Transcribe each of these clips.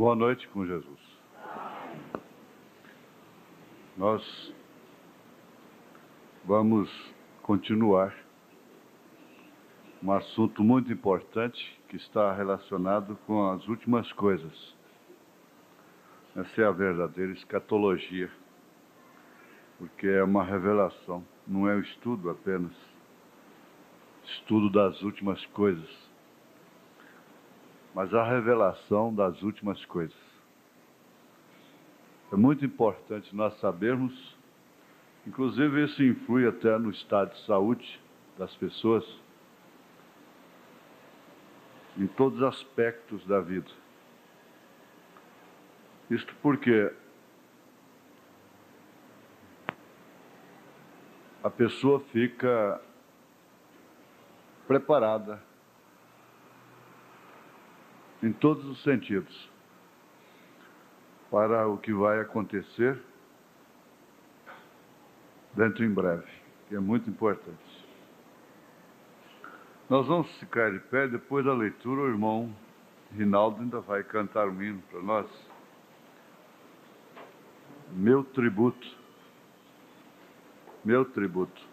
Boa noite com Jesus. Nós vamos continuar um assunto muito importante que está relacionado com as últimas coisas. Essa é a verdadeira escatologia, porque é uma revelação, não é um estudo apenas, estudo das últimas coisas, mas a revelação das últimas coisas. É muito importante nós sabermos, inclusive isso influi até no estado de saúde das pessoas, em todos os aspectos da vida. Isto porque a pessoa fica preparada em todos os sentidos para o que vai acontecer dentro em breve, que é muito importante. Nós vamos ficar de pé, depois da leitura o irmão Rinaldo ainda vai cantar um hino para nós. Meu tributo, meu tributo.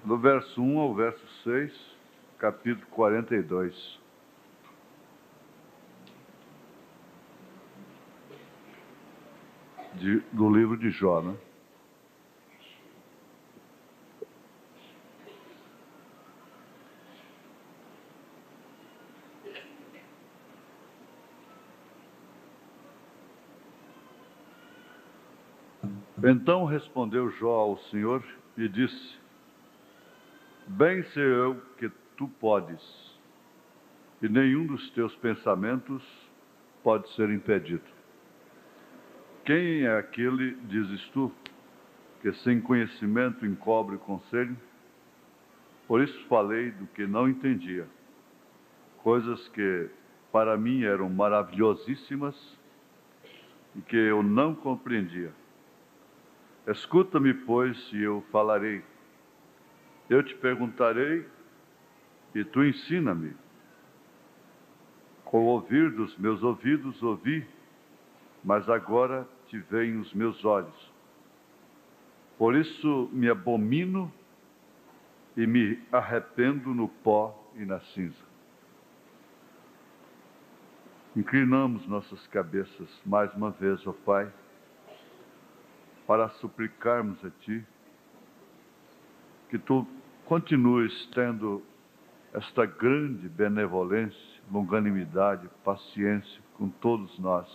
Do verso 1 ao verso 6, capítulo 42. Do livro de Jó, né? Então respondeu Jó ao Senhor e disse: Bem sei eu que tu podes, e nenhum dos teus pensamentos pode ser impedido. Quem é aquele, dizes tu, que sem conhecimento encobre o conselho? Por isso falei do que não entendia, coisas que para mim eram maravilhosíssimas e que eu não compreendia. Escuta-me, pois, e eu falarei. Eu te perguntarei e tu ensina-me. Com o ouvir dos meus ouvidos ouvi, mas agora te veem os meus olhos. Por isso me abomino e me arrependo no pó e na cinza. Inclinamos nossas cabeças mais uma vez, ó Pai, para suplicarmos a Ti que Tu continues tendo esta grande benevolência, longanimidade, paciência com todos nós,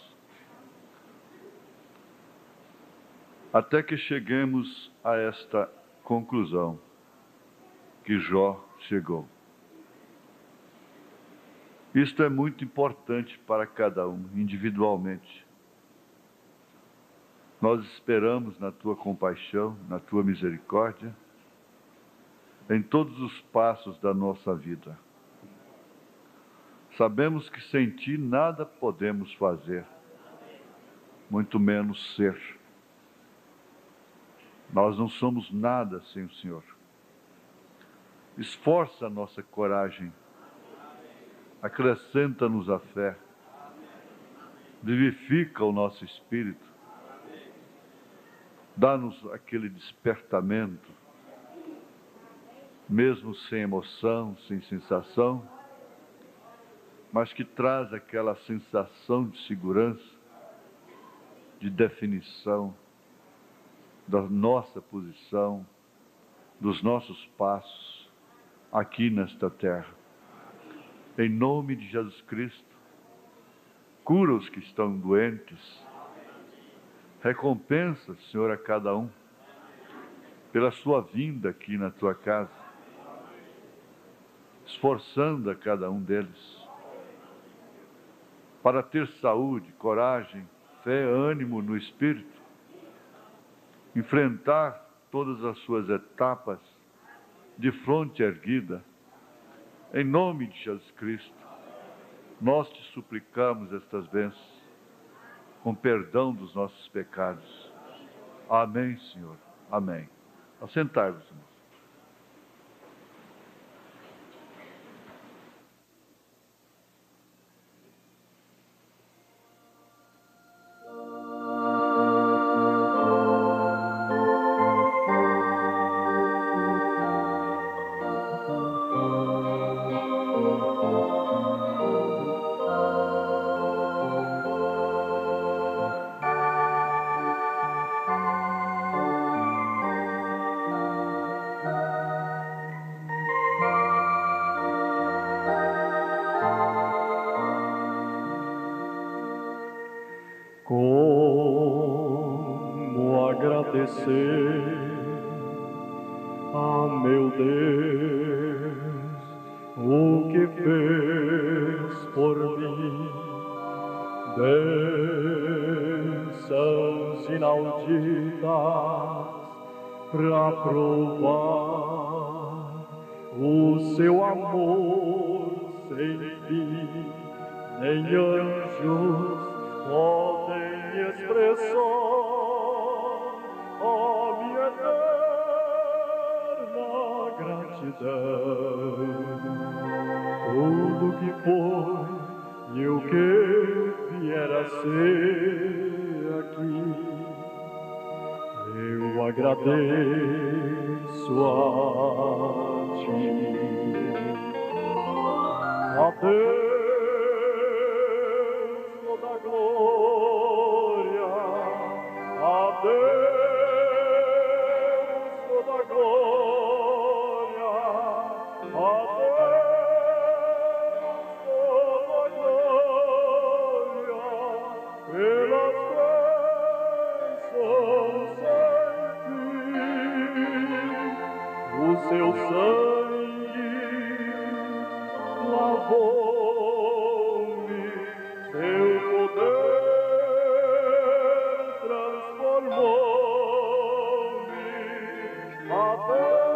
até que cheguemos a esta conclusão que Jó chegou. Isto é muito importante para cada um, individualmente. Nós esperamos na Tua compaixão, na Tua misericórdia, em todos os passos da nossa vida. Sabemos que sem Ti nada podemos fazer, muito menos ser. Nós não somos nada sem o Senhor. Esforça a nossa coragem, acrescenta-nos a fé, vivifica o nosso espírito, dá-nos aquele despertamento, mesmo sem emoção, sem sensação, mas que traz aquela sensação de segurança, de definição da nossa posição, dos nossos passos aqui nesta terra. Em nome de Jesus Cristo, cura os que estão doentes, recompensa, Senhor, a cada um pela sua vinda aqui na Tua casa, esforçando a cada um deles para ter saúde, coragem, fé, ânimo no Espírito, enfrentar todas as suas etapas de fronte erguida. Em nome de Jesus Cristo, nós te suplicamos estas bênçãos, com perdão dos nossos pecados. Amém, Senhor. Amém. Assentai-vos, irmãos. Como agradecer a meu Deus o que fez por mim? Bênçãos inauditas pra provar o seu amor sem fim. Nem anjos podem expressar a minha eterna gratidão. Tudo que foi e o que vier a ser aqui, eu agradeço a ti. A Deus toda a glória, a Deus toda a glória, a Deus toda a glória, pelas bênçãos sem fim. O seu sangue lavou-me, seu poder transformou-me. A Deus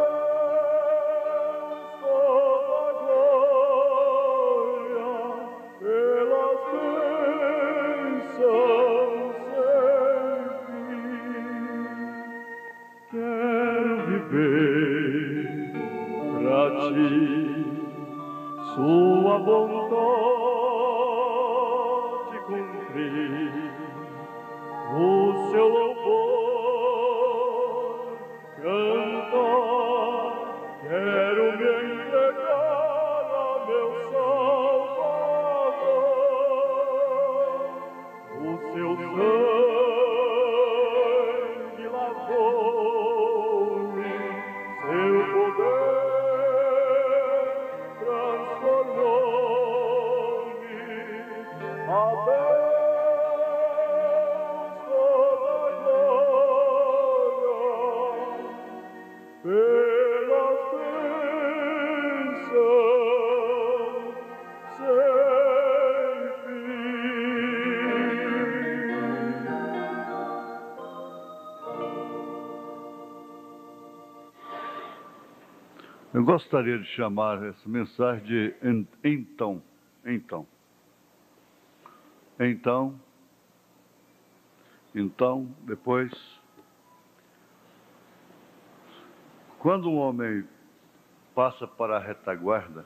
toda a glória, pelas bênçãos sem fim. Quero viver pra ti, sua vontade cumprir, o seu louvor cantar. Quero me entregar a meu Salvador. O seu sangue lavou-me, seu poder transformou-me. A Deus toda a glória, pelas bênçãos sem fim. Eu gostaria de chamar essa mensagem de então. Então, depois. Quando um homem passa para a retaguarda,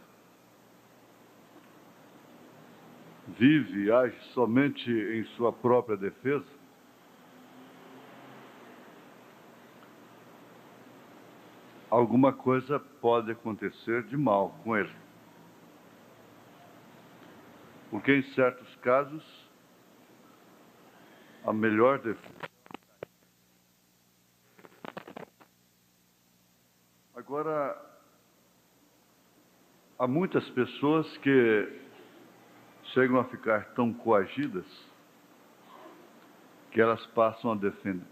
vive e age somente em sua própria defesa, alguma coisa pode acontecer de mal com ele. Porque em certos casos, a melhor defesa. Agora, há muitas pessoas que chegam a ficar tão coagidas que elas passam a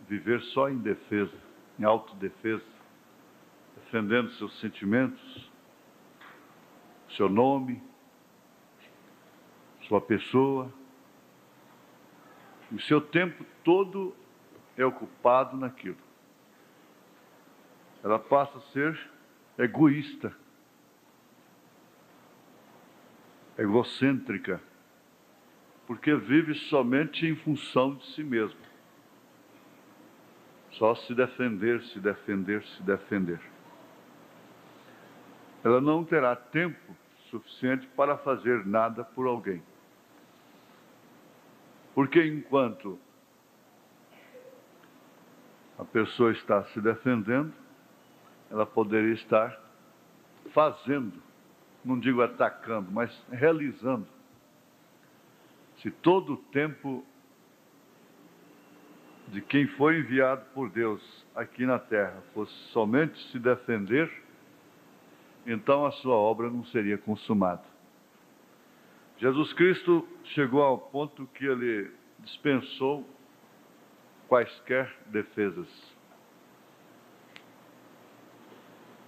viver só em defesa, em autodefesa, defendendo seus sentimentos, seu nome, sua pessoa. O seu tempo todo é ocupado naquilo. Ela passa a ser egoísta, egocêntrica, porque vive somente em função de si mesma. Só se defender, se defender, se defender. Ela não terá tempo suficiente para fazer nada por alguém. Porque enquanto a pessoa está se defendendo, ela poderia estar fazendo, não digo atacando, mas realizando. Se todo o tempo de quem foi enviado por Deus aqui na terra fosse somente se defender, então a sua obra não seria consumada. Jesus Cristo chegou ao ponto que ele dispensou quaisquer defesas.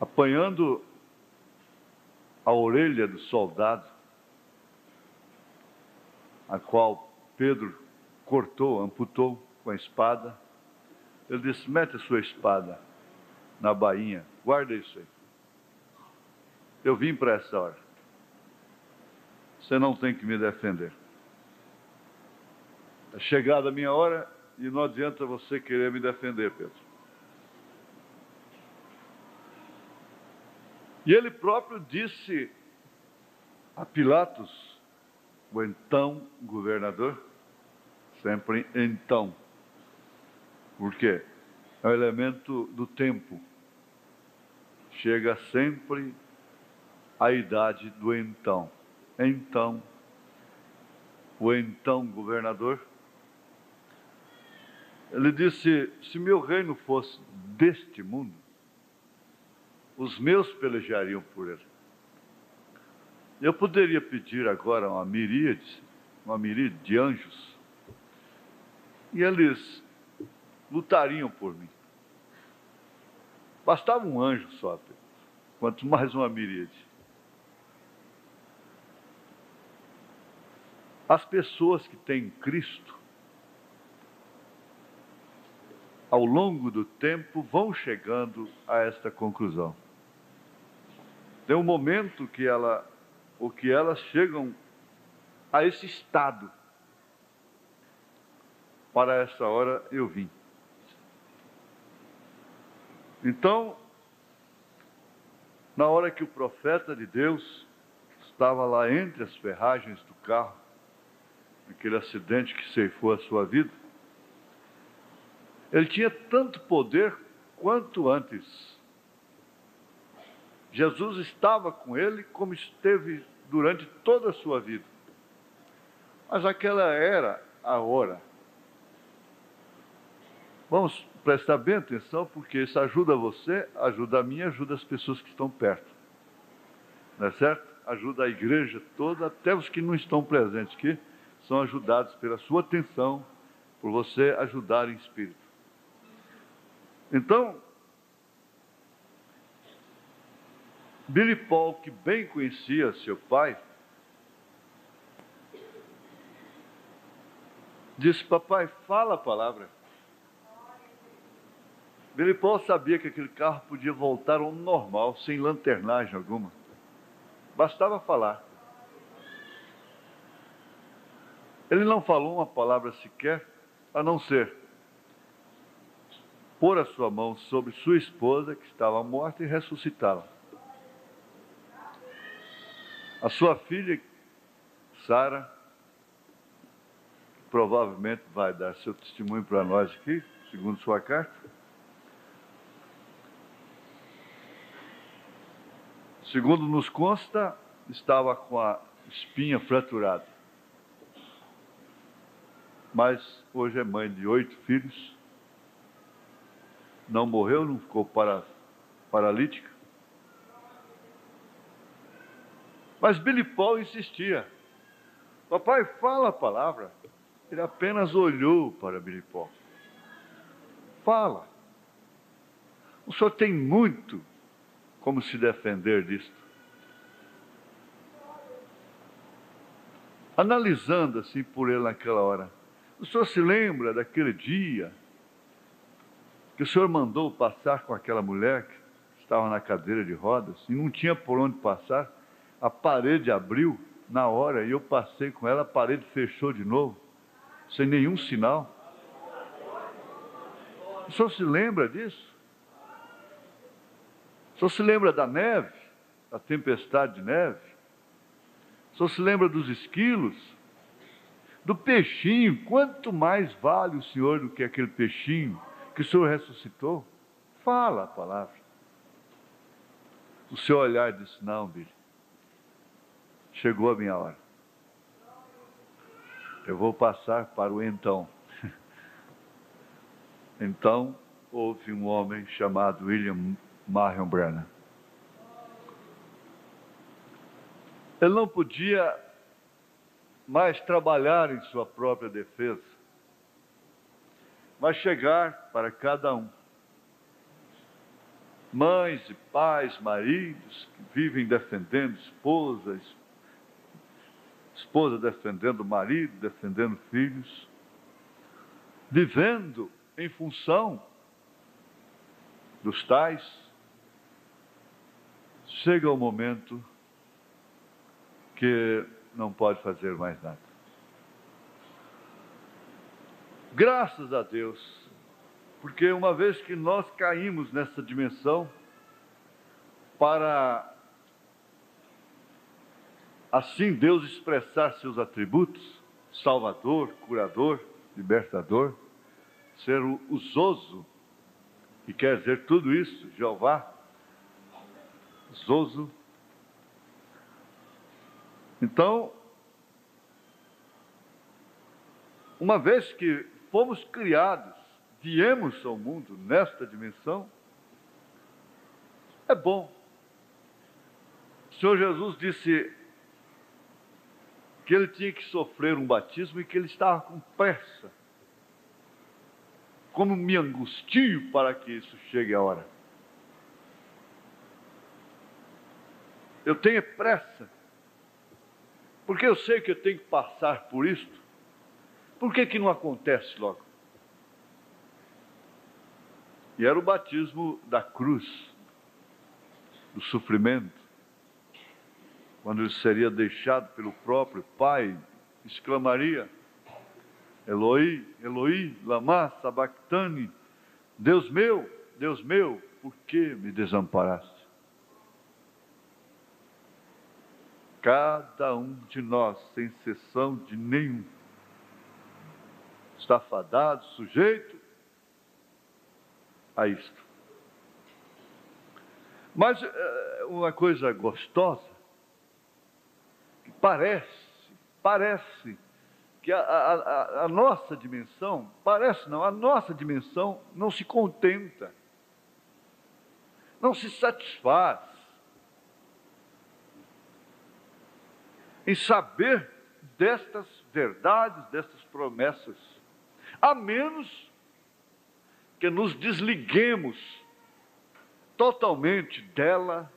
Apanhando a orelha do soldado, a qual Pedro cortou, amputou com a espada, ele disse: mete a sua espada na bainha, guarda isso aí. Eu vim para essa hora. Você não tem que me defender. É chegada a minha hora e não adianta você querer me defender, Pedro. E ele próprio disse a Pilatos, o então governador, sempre então. Por quê? É o elemento do tempo. Chega sempre a idade do então. Então, o então governador, ele disse: se meu reino fosse deste mundo, os meus pelejariam por ele. Eu poderia pedir agora uma miríade de anjos, e eles lutariam por mim. Bastava um anjo só, quanto mais uma miríade. As pessoas que têm Cristo, ao longo do tempo, vão chegando a esta conclusão. Tem um momento que elas chegam a esse estado. Para essa hora eu vim. Então, na hora que o profeta de Deus estava lá entre as ferragens do carro, aquele acidente que ceifou a sua vida, ele tinha tanto poder quanto antes. Jesus estava com ele como esteve durante toda a sua vida. Mas aquela era a hora. Vamos prestar bem atenção, porque isso ajuda você, ajuda a mim, ajuda as pessoas que estão perto. Não é certo? Ajuda a igreja toda, até os que não estão presentes aqui, são ajudados pela sua atenção, por você ajudar em espírito. Então, Billy Paul, que bem conhecia seu pai, disse: papai, fala a palavra. Billy Paul sabia que aquele carro podia voltar ao normal, sem lanternagem alguma. Bastava falar. Ele não falou uma palavra sequer, a não ser pôr a sua mão sobre sua esposa, que estava morta, e ressuscitá-la. A sua filha, Sara, provavelmente vai dar seu testemunho para nós aqui, segundo sua carta. Segundo nos consta, estava com a espinha fraturada. Mas hoje é mãe de 8 filhos. Não morreu, não ficou paralítica. Mas Billy Paul insistia: papai, fala a palavra. Ele apenas olhou para Billy Paul. Fala. O senhor tem muito como se defender disto. Analisando assim por ele naquela hora, o senhor se lembra daquele dia que o senhor mandou passar com aquela mulher que estava na cadeira de rodas e não tinha por onde passar? A parede abriu na hora e eu passei com ela, a parede fechou de novo, sem nenhum sinal. O senhor se lembra disso? O senhor se lembra da neve, da tempestade de neve? O senhor se lembra dos esquilos? Do peixinho? Quanto mais vale o senhor do que aquele peixinho que o senhor ressuscitou? Fala a palavra. O seu olhar disse: não, Billy, chegou a minha hora. Eu vou passar para o então. Então, houve um homem chamado William Marion Branham. Ele não podia mais trabalhar em sua própria defesa. vai chegar para cada um. Mães e pais, maridos que vivem defendendo esposa defendendo o marido, defendendo filhos, vivendo em função dos tais. Chega o momento que não pode fazer mais nada. Graças a Deus, porque uma vez que nós caímos nessa dimensão, para assim Deus expressar seus atributos, Salvador, Curador, Libertador, ser o Zoso, que quer dizer tudo isso, Jeová, Zoso. Então, uma vez que fomos criados, viemos ao mundo nesta dimensão, é bom. O Senhor Jesus disse que ele tinha que sofrer um batismo e que ele estava com pressa. Como me angustio para que isso chegue a hora. Eu tenho pressa, porque eu sei que eu tenho que passar por isto. Por que não acontece logo? E era o batismo da cruz, do sofrimento, quando ele seria deixado pelo próprio Pai, exclamaria: Eloi, Eloi, lama sabachthani, Deus meu, por que me desamparaste? Cada um de nós, sem exceção de nenhum, está fadado, sujeito a isto. Mas uma coisa gostosa, que parece que a nossa dimensão, a nossa dimensão não se contenta, não se satisfaz em saber destas verdades, destas promessas, a menos que nos desliguemos totalmente dela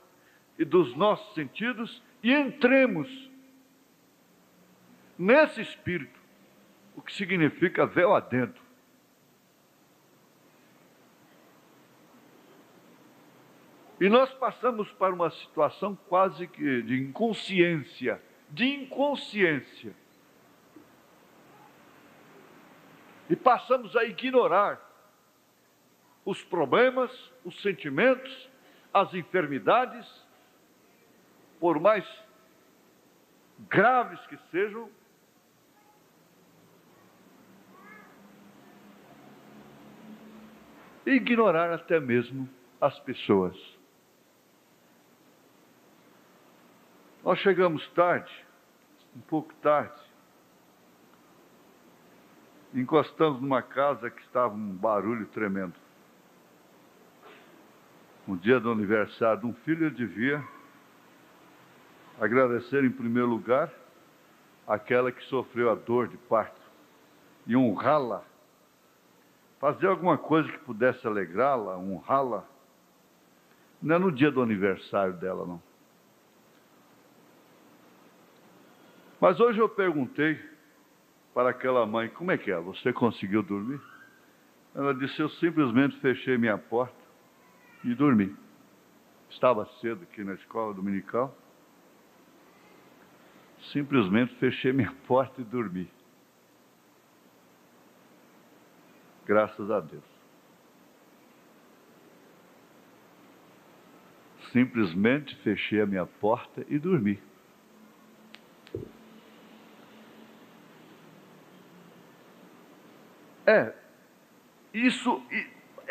e dos nossos sentidos e entremos nesse espírito, o que significa véu adentro. E nós passamos para uma situação quase que de inconsciência, e passamos a ignorar os problemas, os sentimentos, as enfermidades, por mais graves que sejam, e ignorar até mesmo as pessoas. Nós chegamos tarde, um pouco tarde, encostamos numa casa que estava um barulho tremendo. No dia do aniversário de um filho, ele devia agradecer em primeiro lugar aquela que sofreu a dor de parto e honrá-la, fazer alguma coisa que pudesse alegrá-la, honrá-la. Não é no dia do aniversário dela, não. Mas hoje eu perguntei para aquela mãe: como é que é? Você conseguiu dormir? Ela disse: eu simplesmente fechei minha porta e dormi. Estava cedo aqui na escola dominical. Simplesmente fechei minha porta e dormi. Graças a Deus. Simplesmente fechei a minha porta e dormi. É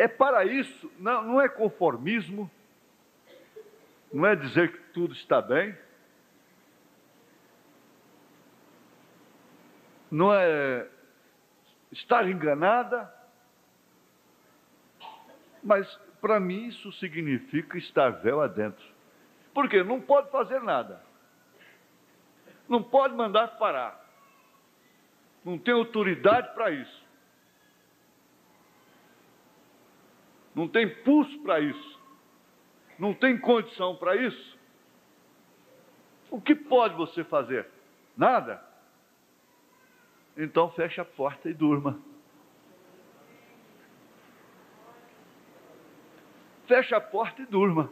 para isso, não é conformismo, não é dizer que tudo está bem, não é estar enganada, mas para mim isso significa estar véu adentro. Por quê? Não pode fazer nada, não pode mandar parar, não tem autoridade para isso. não tem pulso para isso, não tem condição para isso, o que pode você fazer? Nada? Então feche a porta e durma. Feche a porta e durma.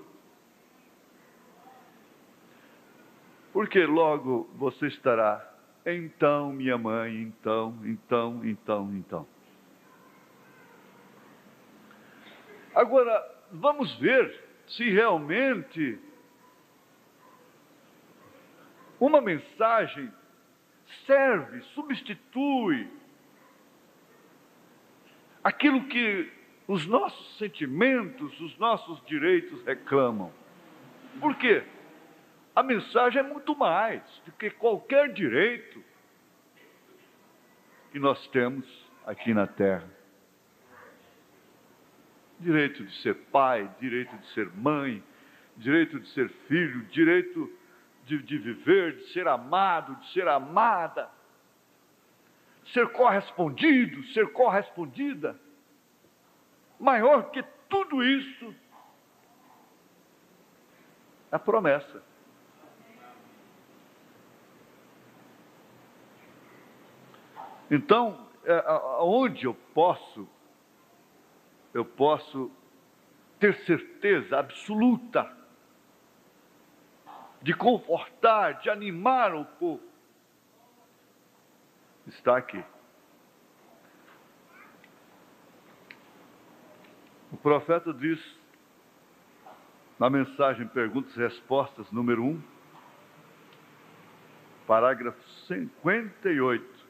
Porque logo você estará, então, minha mãe, então. Agora, vamos ver se realmente uma mensagem serve, substitui aquilo que os nossos sentimentos, os nossos direitos reclamam. Por quê? A mensagem é muito mais do que qualquer direito que nós temos aqui na Terra. Direito de ser pai, direito de ser mãe, direito de ser filho, direito de viver, de ser amado, de ser amada, ser correspondido, ser correspondida. Maior que tudo isso, a promessa. Então, onde eu posso ter certeza absoluta de confortar, de animar o povo, está aqui. O profeta diz, na mensagem Perguntas e Respostas, número 1, parágrafo 58,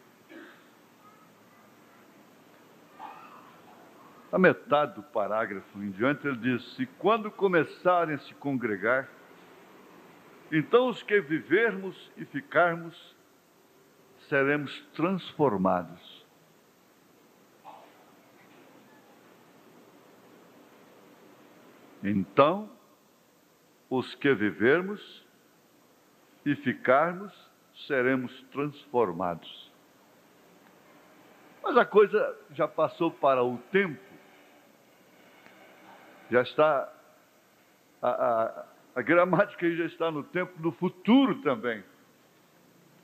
a metade do parágrafo em diante, ele diz: e quando começarem a se congregar, então os que vivermos e ficarmos, seremos transformados. Então, os que vivermos e ficarmos, seremos transformados. Mas a coisa já passou para o tempo, já está, a gramática já está no tempo do futuro também.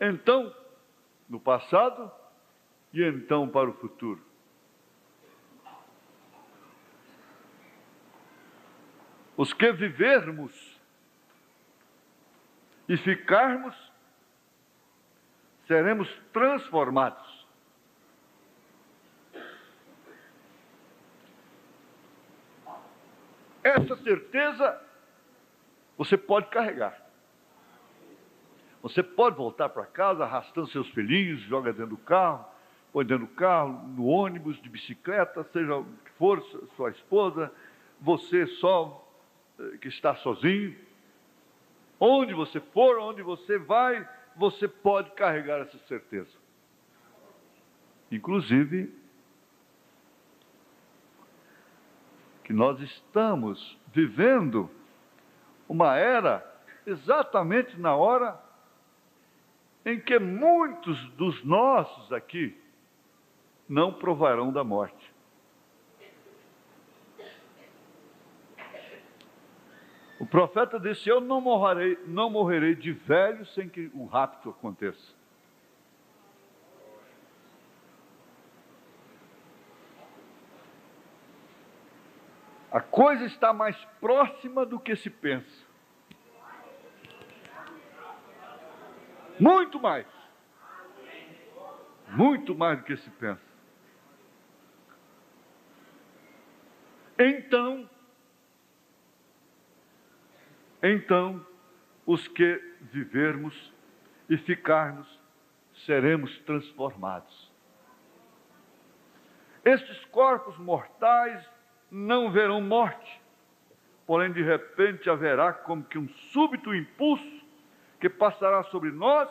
Então, no passado e então para o futuro. Os que vivermos e ficarmos, seremos transformados. Essa certeza você pode carregar. Você pode voltar para casa arrastando seus filhinhos, joga dentro do carro, põe dentro do carro, no ônibus, de bicicleta, seja o que for, sua esposa, você só que está sozinho. Onde você for, onde você vai, você pode carregar essa certeza. Inclusive, que nós estamos vivendo uma era exatamente na hora em que muitos dos nossos aqui não provarão da morte. O profeta disse: eu não morrerei de velho sem que o rapto aconteça. A coisa está mais próxima do que se pensa. Muito mais. Muito mais do que se pensa. Então, os que vivermos e ficarmos, seremos transformados. Estes corpos mortais não verão morte, porém de repente haverá como que um súbito impulso que passará sobre nós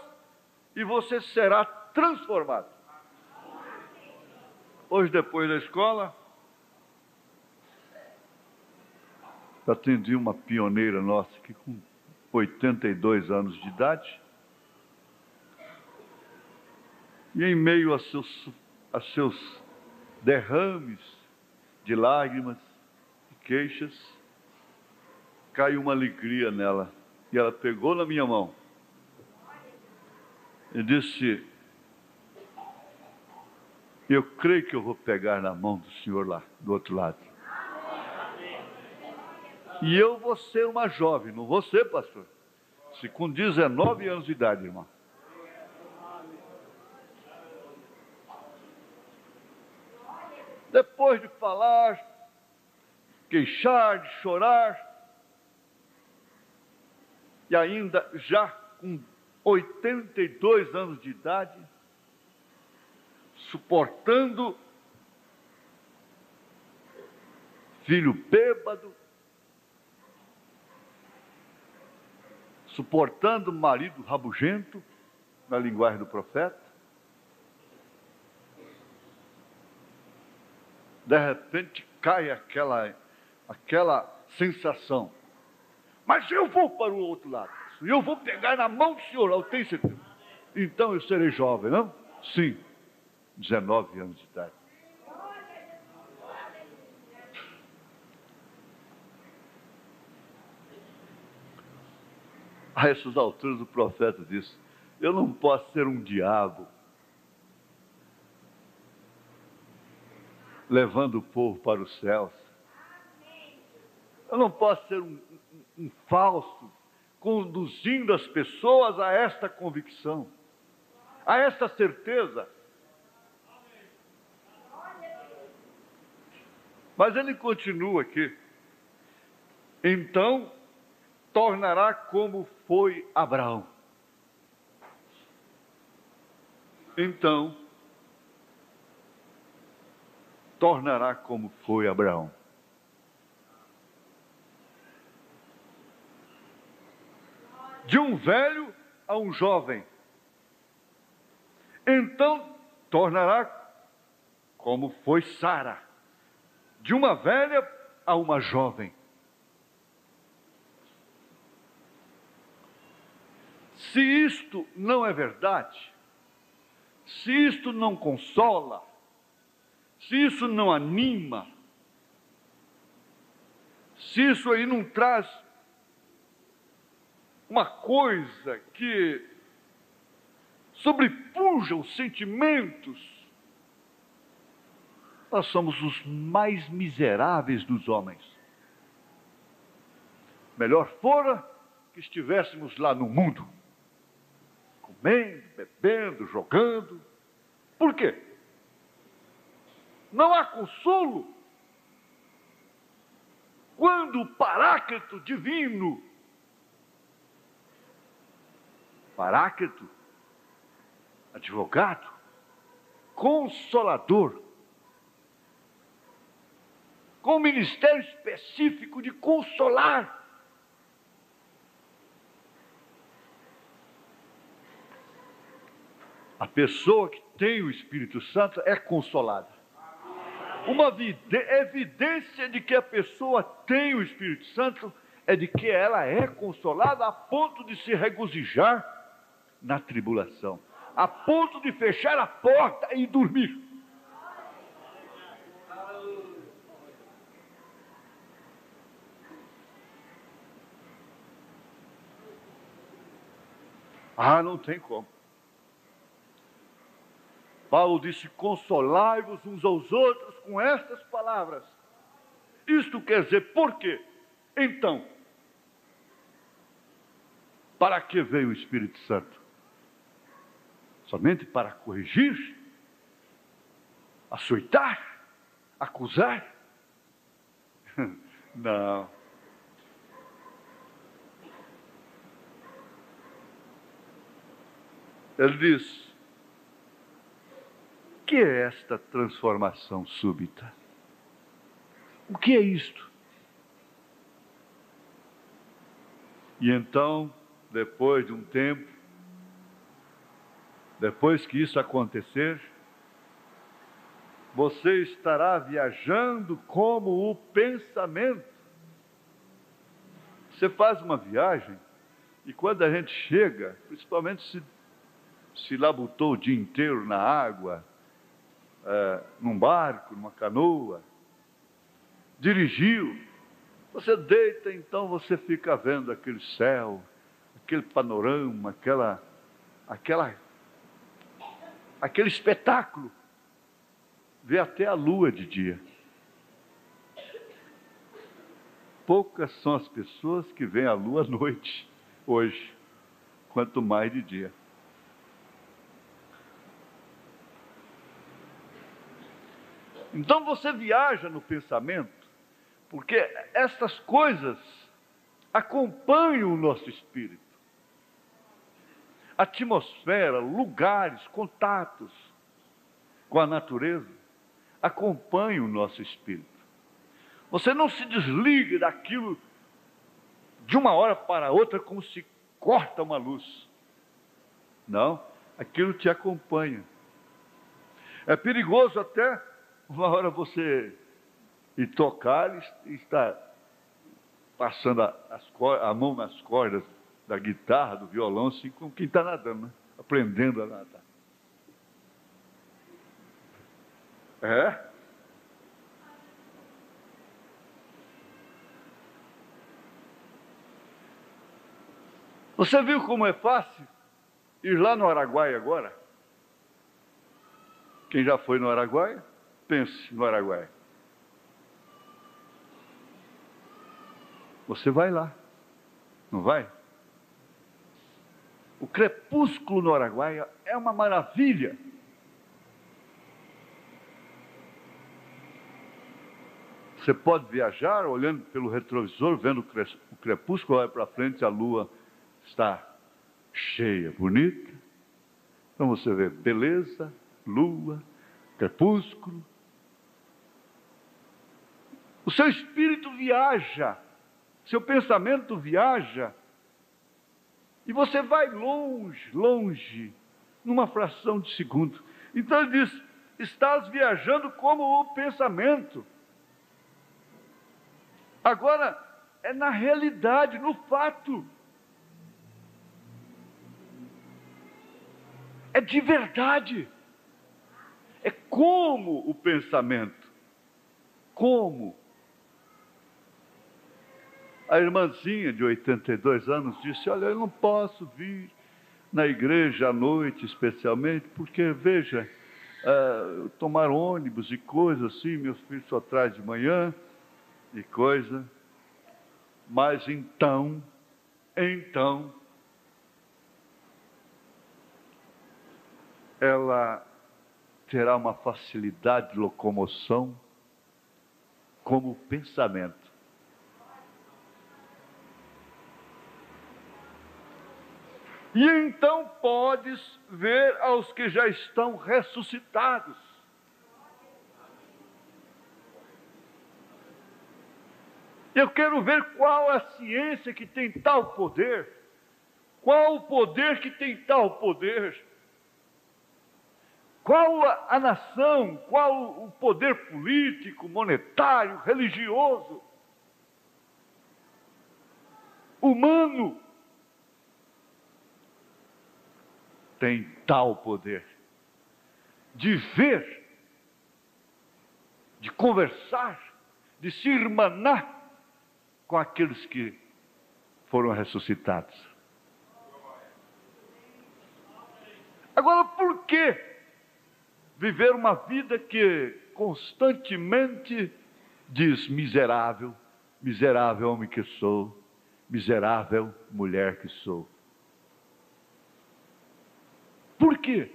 e você será transformado. Hoje, depois da escola, atendi uma pioneira nossa aqui com 82 anos de idade, e em meio a seus derrames de lágrimas, queixas, caiu uma alegria nela. E ela pegou na minha mão e disse: eu creio que eu vou pegar na mão do senhor lá, do outro lado. E eu vou ser uma jovem, não vou ser, pastor. Se com 19 anos de idade, irmão. Depois de falar, queixar, de chorar, e ainda já com 82 anos de idade, suportando filho bêbado, suportando marido rabugento, na linguagem do profeta. De repente cai aquela sensação: mas eu vou para o outro lado, eu vou pegar na mão do senhor, eu tenho certeza. Então eu serei jovem, não? Sim, 19 anos de idade. A essas alturas o profeta disse: eu não posso ser um diabo levando o povo para os céus. Eu não posso ser um falso conduzindo as pessoas a esta convicção, a esta certeza. Mas ele continua aqui: então tornará como foi Abraão. Então tornará como foi Abraão. De um velho a um jovem. Então tornará como foi Sara. De uma velha a uma jovem. Se isto não é verdade, se isto não consola, se isso não anima, se isso aí não traz uma coisa que sobrepuja os sentimentos, nós somos os mais miseráveis dos homens. Melhor fora que estivéssemos lá no mundo, comendo, bebendo, jogando. Por quê? Não há consolo quando o Paráclito divino, Paráclito, advogado, consolador, com um ministério específico de consolar. A pessoa que tem o Espírito Santo é consolada. Uma evidência de que a pessoa tem o Espírito Santo é de que ela é consolada a ponto de se regozijar na tribulação, a ponto de fechar a porta e dormir. Ah, não tem como. Paulo disse: consolai-vos uns aos outros com estas palavras. Isto quer dizer, por quê? Então, para que veio o Espírito Santo? Somente para corrigir, açoitar, acusar? Não. Ele diz: o que é esta transformação súbita? O que é isto? E então, depois de um tempo, depois que isso acontecer, você estará viajando como o pensamento. Você faz uma viagem e quando a gente chega, principalmente se labutou o dia inteiro na água, num barco, numa canoa, dirigiu, Você deita, então você fica vendo aquele céu, aquele panorama, aquele espetáculo. Vê até a lua de dia. Poucas são as pessoas que veem a lua à noite, hoje, quanto mais de dia. Então você viaja no pensamento, porque essas coisas acompanham o nosso espírito. Atmosfera, lugares, contatos com a natureza acompanham o nosso espírito. Você não se desliga daquilo de uma hora para outra como se corta uma luz. Não, aquilo te acompanha. É perigoso até uma hora você ir tocar e estar passando a mão nas cordas da guitarra, do violão, assim como quem está nadando, né? Aprendendo a nadar. É? Você viu como é fácil ir lá no Araguaia agora? Quem já foi no Araguaia, pense no Araguaia. Você vai lá, não vai? O crepúsculo no Araguaia é uma maravilha. Você pode viajar olhando pelo retrovisor, vendo o crepúsculo, olha para frente, a lua está cheia, bonita. Então você vê beleza, lua, crepúsculo. O seu espírito viaja, seu pensamento viaja, e você vai longe, longe, numa fração de segundo. Então ele diz, estás viajando como o pensamento. Agora, é na realidade, no fato. É de verdade. É como o pensamento. Como? A irmãzinha de 82 anos disse, olha, eu não posso vir na igreja à noite especialmente, porque, veja, tomar ônibus e coisa assim, meus filhos só trazem de manhã e coisa. Mas então, ela terá uma facilidade de locomoção como o pensamento. E então podes ver aos que já estão ressuscitados. Eu quero ver qual a ciência que tem tal poder. Qual o poder que tem tal poder? Qual a nação, qual o poder político, monetário, religioso, humano, tem tal poder de ver, de conversar, de se irmanar com aqueles que foram ressuscitados. Agora, por que viver uma vida que constantemente diz miserável, miserável homem que sou, miserável mulher que sou? Por quê?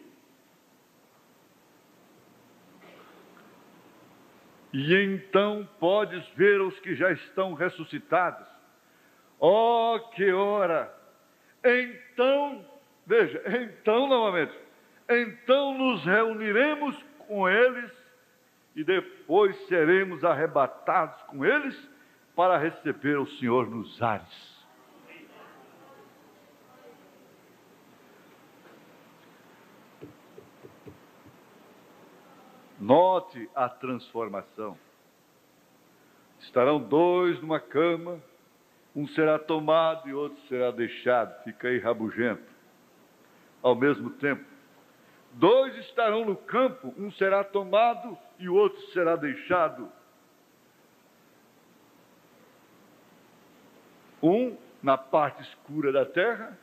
E então podes ver os que já estão ressuscitados. Oh, que hora! Então, veja, então novamente, então nos reuniremos com eles e depois seremos arrebatados com eles para receber o Senhor nos ares. Note a transformação. Estarão dois numa cama, um será tomado e outro será deixado, fica aí rabugento. Ao mesmo tempo, dois estarão no campo, um será tomado e o outro será deixado. Um na parte escura da terra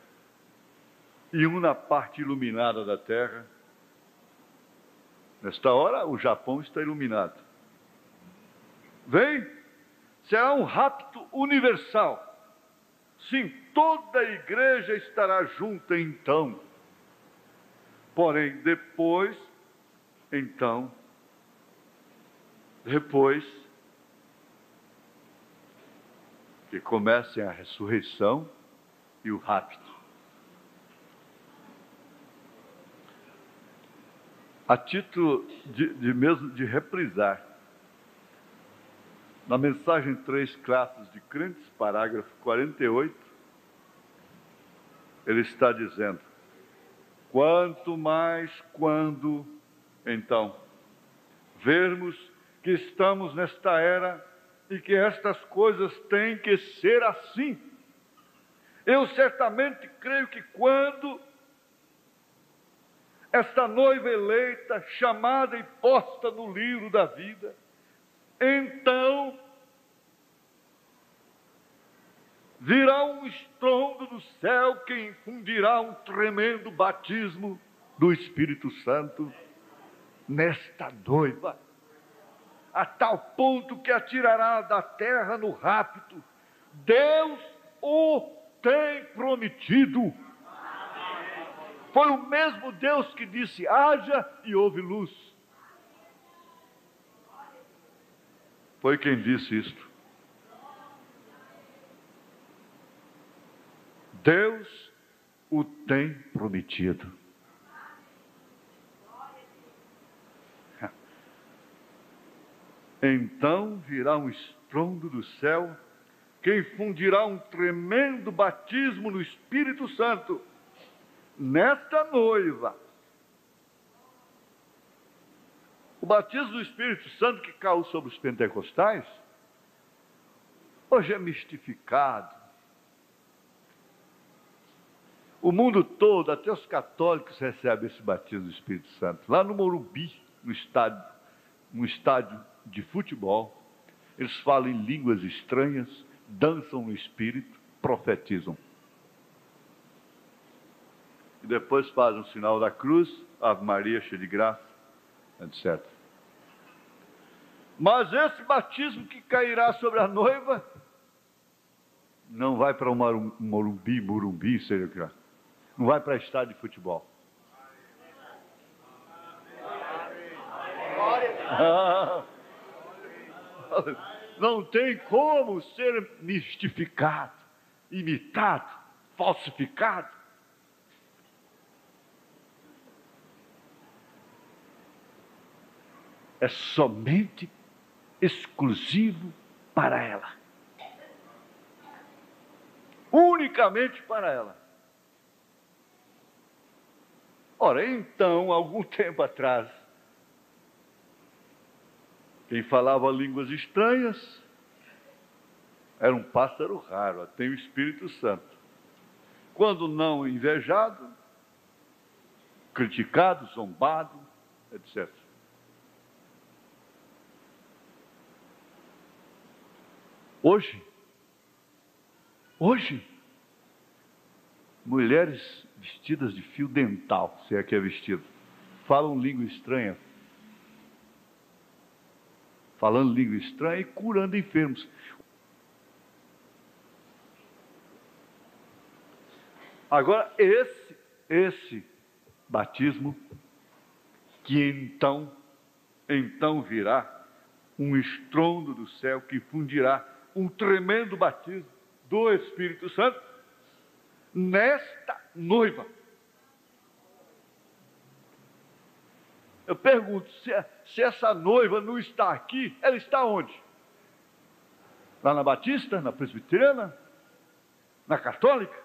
e um na parte iluminada da terra. Nesta hora, o Japão está iluminado. Vem, será um rapto universal. Sim, toda a igreja estará junta então. Porém, depois que comecem a ressurreição e o rapto. A título de reprisar, na mensagem 3 Classes de Crentes, parágrafo 48, ele está dizendo: quanto mais quando, então, vermos que estamos nesta era e que estas coisas têm que ser assim. Eu certamente creio que quando esta noiva eleita, chamada e posta no livro da vida, então virá um estrondo do céu que infundirá um tremendo batismo do Espírito Santo nesta noiva, a tal ponto que a tirará da terra no rapto. Deus o tem prometido. Foi o mesmo Deus que disse: haja e houve luz. Foi quem disse isto. Deus o tem prometido. Então virá um estrondo do céu que infundirá um tremendo batismo no Espírito Santo nesta noiva. O batismo do Espírito Santo que caiu sobre os pentecostais, hoje é mistificado. O mundo todo, até os católicos, recebem esse batismo do Espírito Santo. Lá no Morumbi, no estádio de futebol, eles falam em línguas estranhas, dançam no Espírito, profetizam. E depois fazem o sinal da cruz, Ave Maria, cheia de graça, etc. Mas esse batismo que cairá sobre a noiva não vai para um Morumbi, seja o que é. Não vai para estádio de futebol. Não tem como ser mistificado, imitado, falsificado. É somente exclusivo para ela. Unicamente para ela. Ora, então, algum tempo atrás, quem falava línguas estranhas era um pássaro raro, tem o Espírito Santo. Quando não invejado, criticado, zombado, etc. Hoje, mulheres vestidas de fio dental, se é que é vestido, falam língua estranha, falando língua estranha e curando enfermos. Agora, esse batismo, que então virá um estrondo do céu que fundirá um tremendo batismo do Espírito Santo nesta noiva. Eu pergunto, se essa noiva não está aqui, ela está onde? Lá na Batista, na Presbiteriana, na Católica?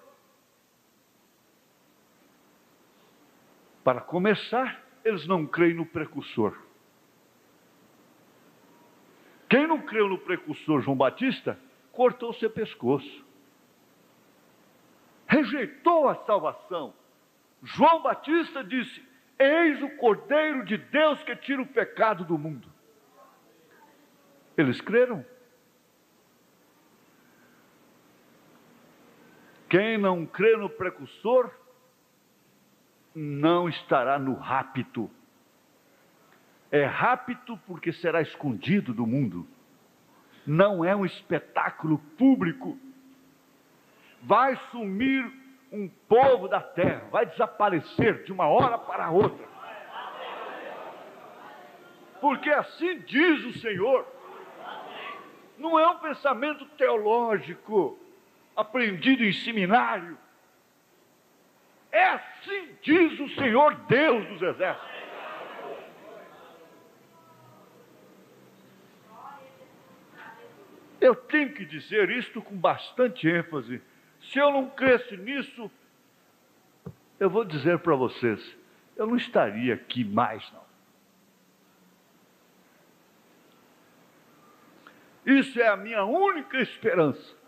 Para começar, eles não creem no precursor. Quem não creu no precursor João Batista, cortou seu pescoço. Rejeitou a salvação. João Batista disse: eis o Cordeiro de Deus que tira o pecado do mundo. Eles creram. Quem não crê no precursor não estará no rapto. É rapto porque será escondido do mundo. Não é um espetáculo público. Vai sumir um povo da terra, vai desaparecer de uma hora para outra. Porque assim diz o Senhor. Não é um pensamento teológico aprendido em seminário. É assim diz o Senhor Deus dos exércitos. Eu tenho que dizer isto com bastante ênfase. Se eu não cresce nisso, eu vou dizer para vocês, eu não estaria aqui mais, não. Isso é a minha única esperança.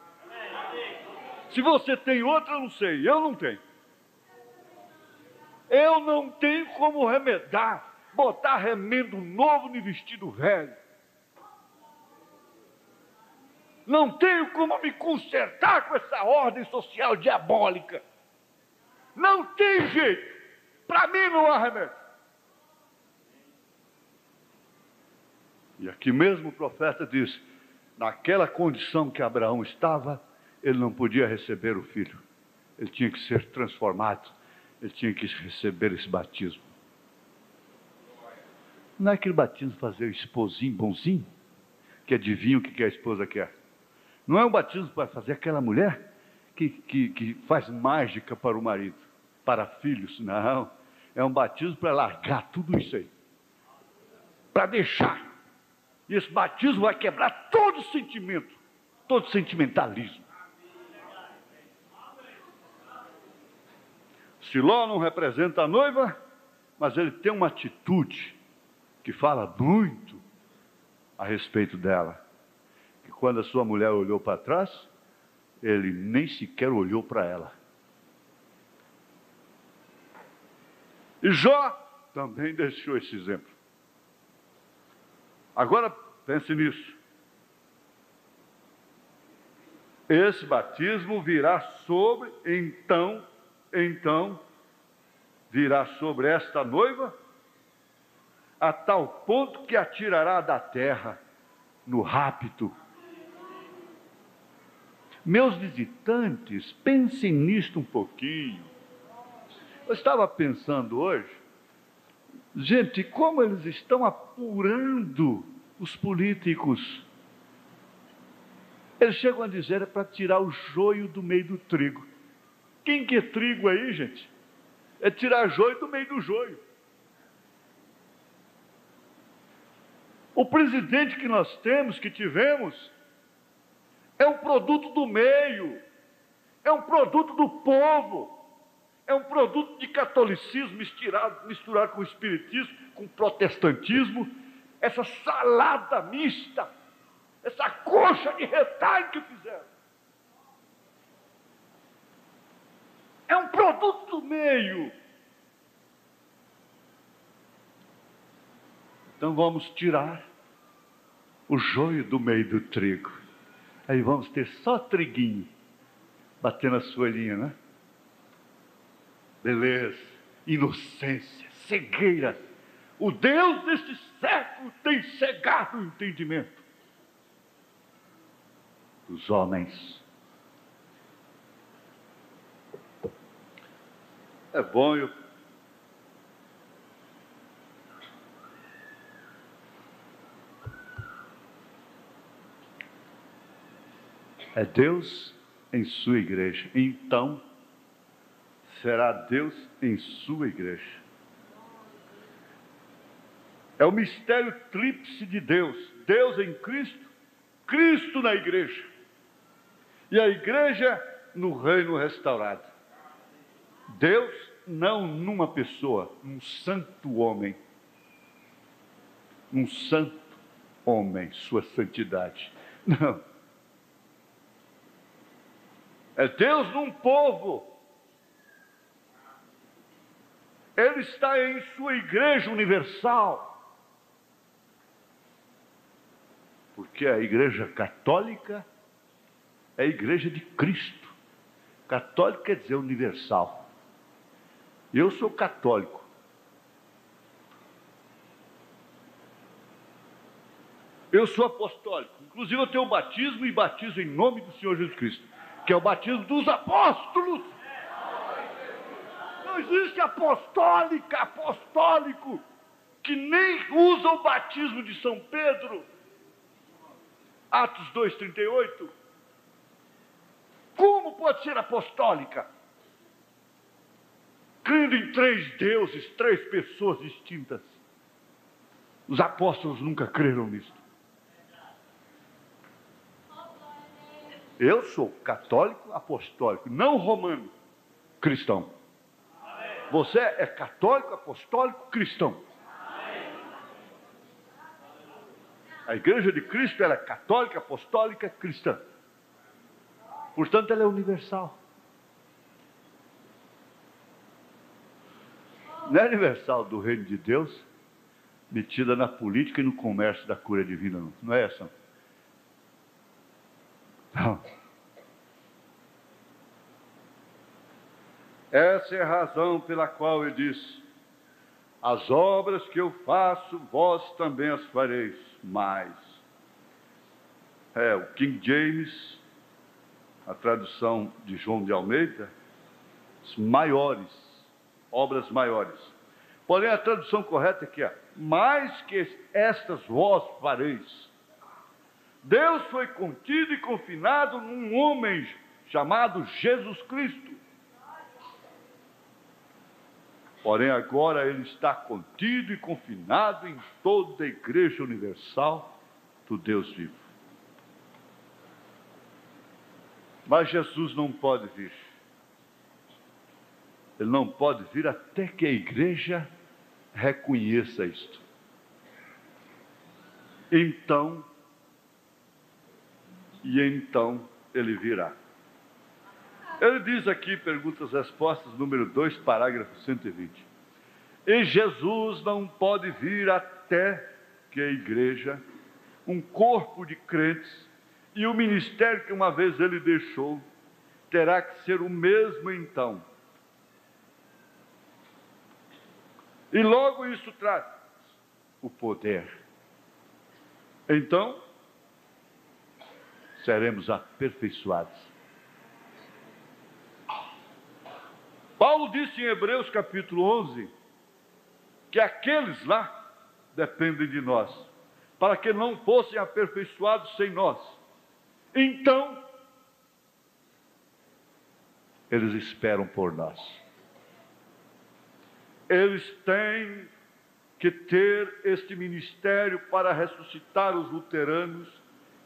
Se você tem outra, eu não sei, eu não tenho. Eu não tenho como remedar, botar remendo novo no vestido velho. Não tenho como me consertar com essa ordem social diabólica. Não tem jeito. Para mim não há remédio. E aqui mesmo o profeta diz, naquela condição que Abraão estava, ele não podia receber o filho. Ele tinha que ser transformado. Ele tinha que receber esse batismo. Não é aquele batismo fazer o esposinho bonzinho, que adivinha o que a esposa quer. Não é um batismo para fazer aquela mulher que faz mágica para o marido, para filhos. Não. É um batismo para largar tudo isso aí. Para deixar. E esse batismo vai quebrar todo sentimento, todo sentimentalismo. Siló não representa a noiva, mas ele tem uma atitude que fala muito a respeito dela. Que quando a sua mulher olhou para trás, ele nem sequer olhou para ela. E Jó também deixou esse exemplo. Agora pense nisso. Esse batismo virá sobre, então, virá sobre esta noiva, a tal ponto que a tirará da terra no rapto. Meus visitantes, pensem nisto um pouquinho. Eu estava pensando hoje, gente, como eles estão apurando os políticos. Eles chegam a dizer é para tirar o joio do meio do trigo. Quem que é trigo aí, gente? É tirar joio do meio do joio. O presidente que nós temos, que tivemos, é um produto do meio, é um produto do povo, é um produto de catolicismo misturado com espiritismo, com protestantismo, essa salada mista, essa coxa de retalho que fizeram. É um produto do meio. Então vamos tirar o joio do meio do trigo. Aí vamos ter só triguinho, batendo a suelinha, né? Beleza, inocência, cegueira. O Deus deste século tem cegado o entendimento dos homens. É bom é Deus em sua igreja. Então, será Deus em sua igreja. É o mistério tríplice de Deus. Deus em Cristo, Cristo na igreja. E a igreja no reino restaurado. Deus não numa pessoa, um santo homem. Um santo homem, sua santidade. Não. É Deus num povo. Ele está em sua igreja universal. Porque a igreja católica é a igreja de Cristo. Católico quer dizer universal. Eu sou católico. Eu sou apostólico. Inclusive eu tenho o batismo e batizo em nome do Senhor Jesus Cristo, que é o batismo dos apóstolos. Não existe apostólico, que nem usa o batismo de São Pedro. Atos 2,38. Como pode ser apostólica? Crendo em 3 deuses, 3 pessoas distintas. Os apóstolos nunca creram nisso. Eu sou católico apostólico, não romano, cristão. Você é católico apostólico cristão. A Igreja de Cristo, ela é católica apostólica cristã. Portanto, ela é universal. Não é universal do reino de Deus, metida na política e no comércio da cura divina, não. Não é essa. Não. Essa é a razão pela qual ele diz: as obras que eu faço, vós também as fareis. Mais. O King James, a tradução de João de Almeida, maiores, obras maiores. Porém, a tradução correta aqui é: mais que estas vós fareis. Deus foi contido e confinado num homem chamado Jesus Cristo. Porém, agora ele está contido e confinado em toda a Igreja Universal do Deus vivo. Mas Jesus não pode vir. Ele não pode vir até que a Igreja reconheça isto. Então ele virá. Ele diz aqui, perguntas e respostas, número 2, parágrafo 120. E Jesus não pode vir até que a igreja, um corpo de crentes, e o ministério que uma vez ele deixou, terá que ser o mesmo então. E logo isso traz o poder. Então, seremos aperfeiçoados. Paulo disse em Hebreus capítulo 11, que aqueles lá dependem de nós, para que não fossem aperfeiçoados sem nós. Então, eles esperam por nós. Eles têm que ter este ministério para ressuscitar os luteranos,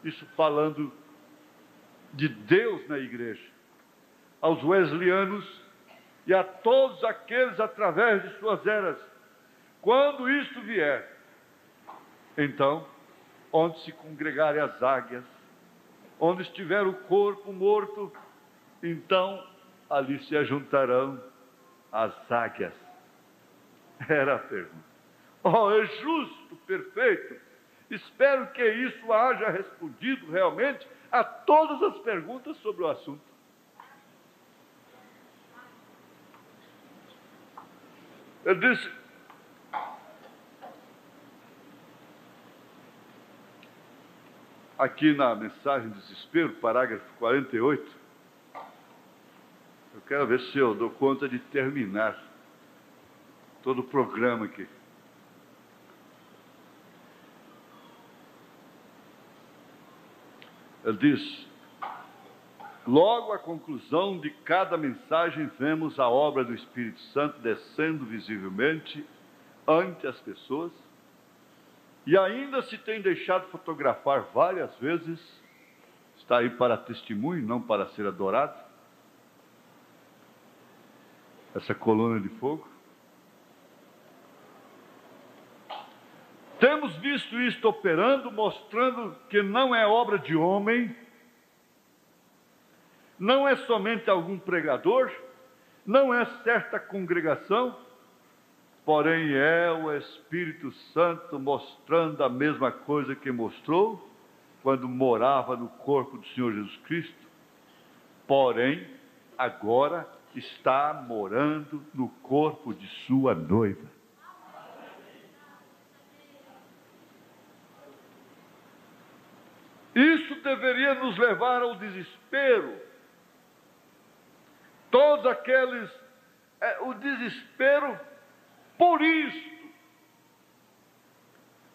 isso falando de Deus na igreja, aos wesleyanos e a todos aqueles através de suas eras. Quando isto vier, então, onde se congregarem as águias, onde estiver o corpo morto, então ali se ajuntarão as águias. Era a pergunta. É justo, perfeito. Espero que isso haja respondido realmente a todas as perguntas sobre o assunto. Ele disse: aqui na mensagem de desespero, parágrafo 48, eu quero ver se eu dou conta de terminar todo o programa aqui. Ele diz: logo à conclusão de cada mensagem vemos a obra do Espírito Santo descendo visivelmente ante as pessoas, e ainda se tem deixado fotografar várias vezes, está aí para testemunho, não para ser adorado, essa coluna de fogo. Temos visto isto operando, mostrando que não é obra de homem, não é somente algum pregador, não é certa congregação, porém é o Espírito Santo mostrando a mesma coisa que mostrou quando morava no corpo do Senhor Jesus Cristo. Porém, agora está morando no corpo de sua noiva. Isso deveria nos levar ao desespero. Todos aqueles, o desespero por isto.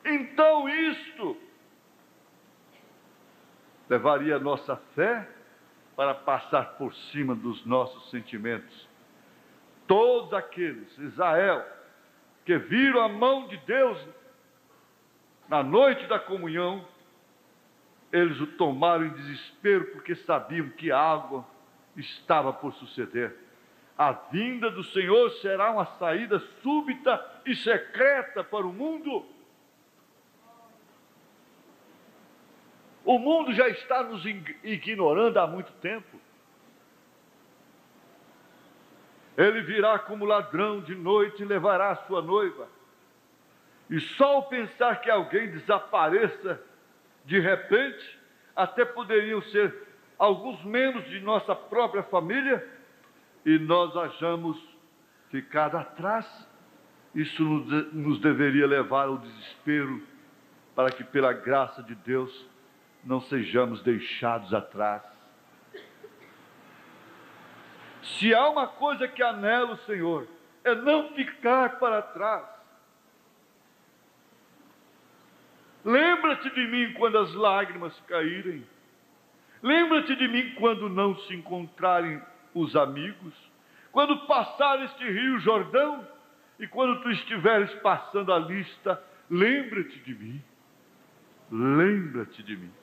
Então isto levaria a nossa fé para passar por cima dos nossos sentimentos. Todos aqueles, Israel, que viram a mão de Deus na noite da comunhão, eles o tomaram em desespero porque sabiam que algo estava por suceder. A vinda do Senhor será uma saída súbita e secreta para o mundo. O mundo já está nos ignorando há muito tempo. Ele virá como ladrão de noite e levará a sua noiva. E só o pensar que alguém desapareça de repente, até poderiam ser alguns membros de nossa própria família, e nós achamos ficado atrás. Isso nos deveria levar ao desespero, para que pela graça de Deus não sejamos deixados atrás. Se há uma coisa que anelo, Senhor, é não ficar para trás. Lembra-te de mim quando as lágrimas caírem. Lembra-te de mim quando não se encontrarem os amigos. Quando passar este rio Jordão, e quando tu estiveres passando a lista, lembra-te de mim. Lembra-te de mim.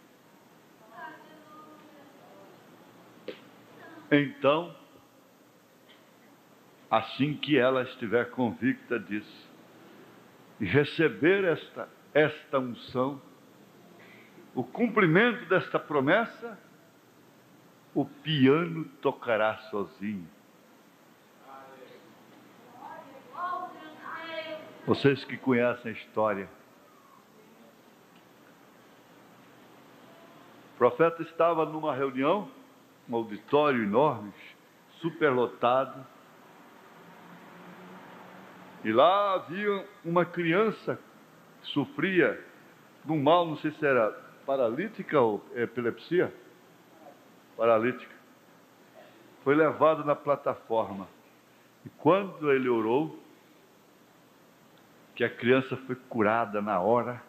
Então, assim que ela estiver convicta disso, e receber esta unção, o cumprimento desta promessa, o piano tocará sozinho. Vocês que conhecem a história, o profeta estava numa reunião, um auditório enorme, superlotado, e lá havia uma criança que sofria de um mal, não sei se era paralítica ou epilepsia, paralítica. Foi levado na plataforma, e quando ele orou, que a criança foi curada na hora,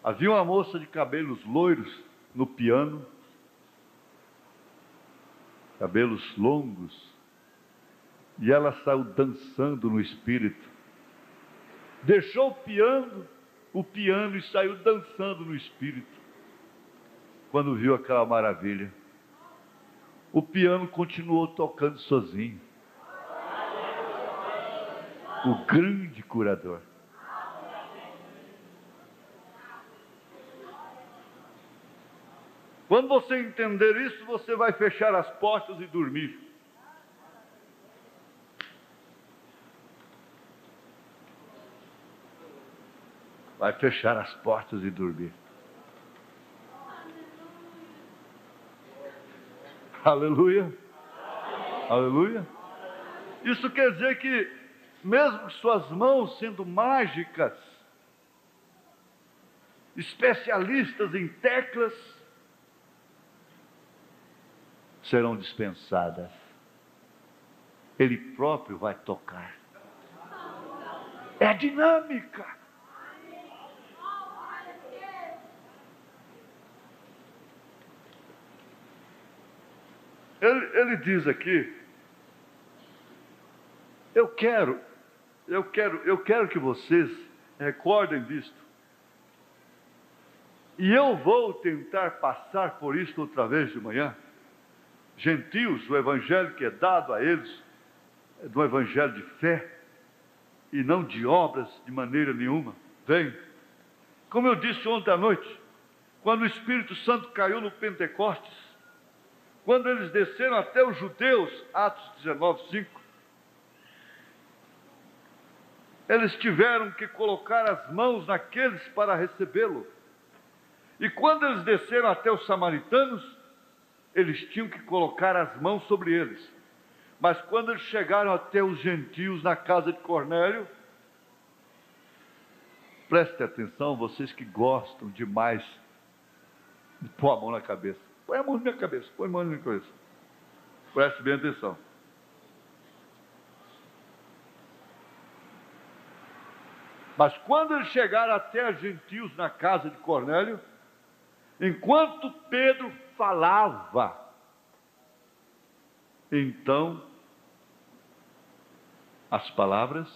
havia uma moça de cabelos loiros no piano, cabelos longos, e ela saiu dançando no espírito. Deixou o piano e saiu dançando no espírito. Quando viu aquela maravilha, o piano continuou tocando sozinho. O grande curador. Quando você entender isso, você vai fechar as portas e dormir. Vai fechar as portas e dormir. Aleluia. Aleluia. Isso quer dizer que, mesmo que suas mãos sendo mágicas, especialistas em teclas, serão dispensadas. Ele próprio vai tocar. É dinâmica. Ele diz aqui, eu quero que vocês recordem disto. E eu vou tentar passar por isto outra vez de manhã. Gentios, o evangelho que é dado a eles, é do evangelho de fé, e não de obras de maneira nenhuma. Vem. Como eu disse ontem à noite, quando o Espírito Santo caiu no Pentecostes, quando eles desceram até os judeus, Atos 19:5, eles tiveram que colocar as mãos naqueles para recebê-lo. E quando eles desceram até os samaritanos, eles tinham que colocar as mãos sobre eles. Mas quando eles chegaram até os gentios na casa de Cornélio, preste atenção, vocês que gostam demais de pôr a mão na cabeça. Põe a mão na minha cabeça, põe a mão na minha cabeça. Preste bem atenção. Mas quando eles chegaram até os gentios na casa de Cornélio, enquanto Pedro falava, então as palavras,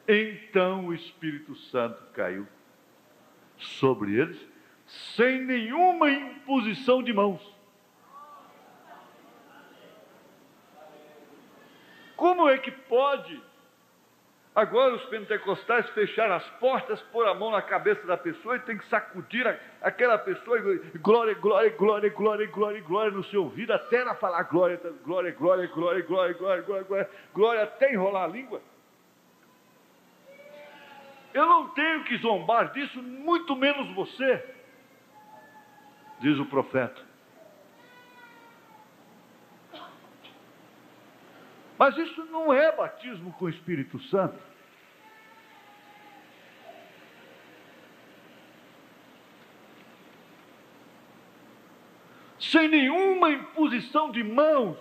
então o Espírito Santo caiu sobre eles, sem nenhuma imposição de mãos. Como é que pode agora os pentecostais fecharam as portas, pôr a mão na cabeça da pessoa e tem que sacudir aquela pessoa e glória, glória, glória, glória, glória, glória no seu ouvido, até ela falar glória, glória, glória, glória, glória, glória, glória, glória, glória, até enrolar a língua? Eu não tenho que zombar disso, muito menos você, diz o profeta. Mas isso não é batismo com o Espírito Santo. Sem nenhuma imposição de mãos.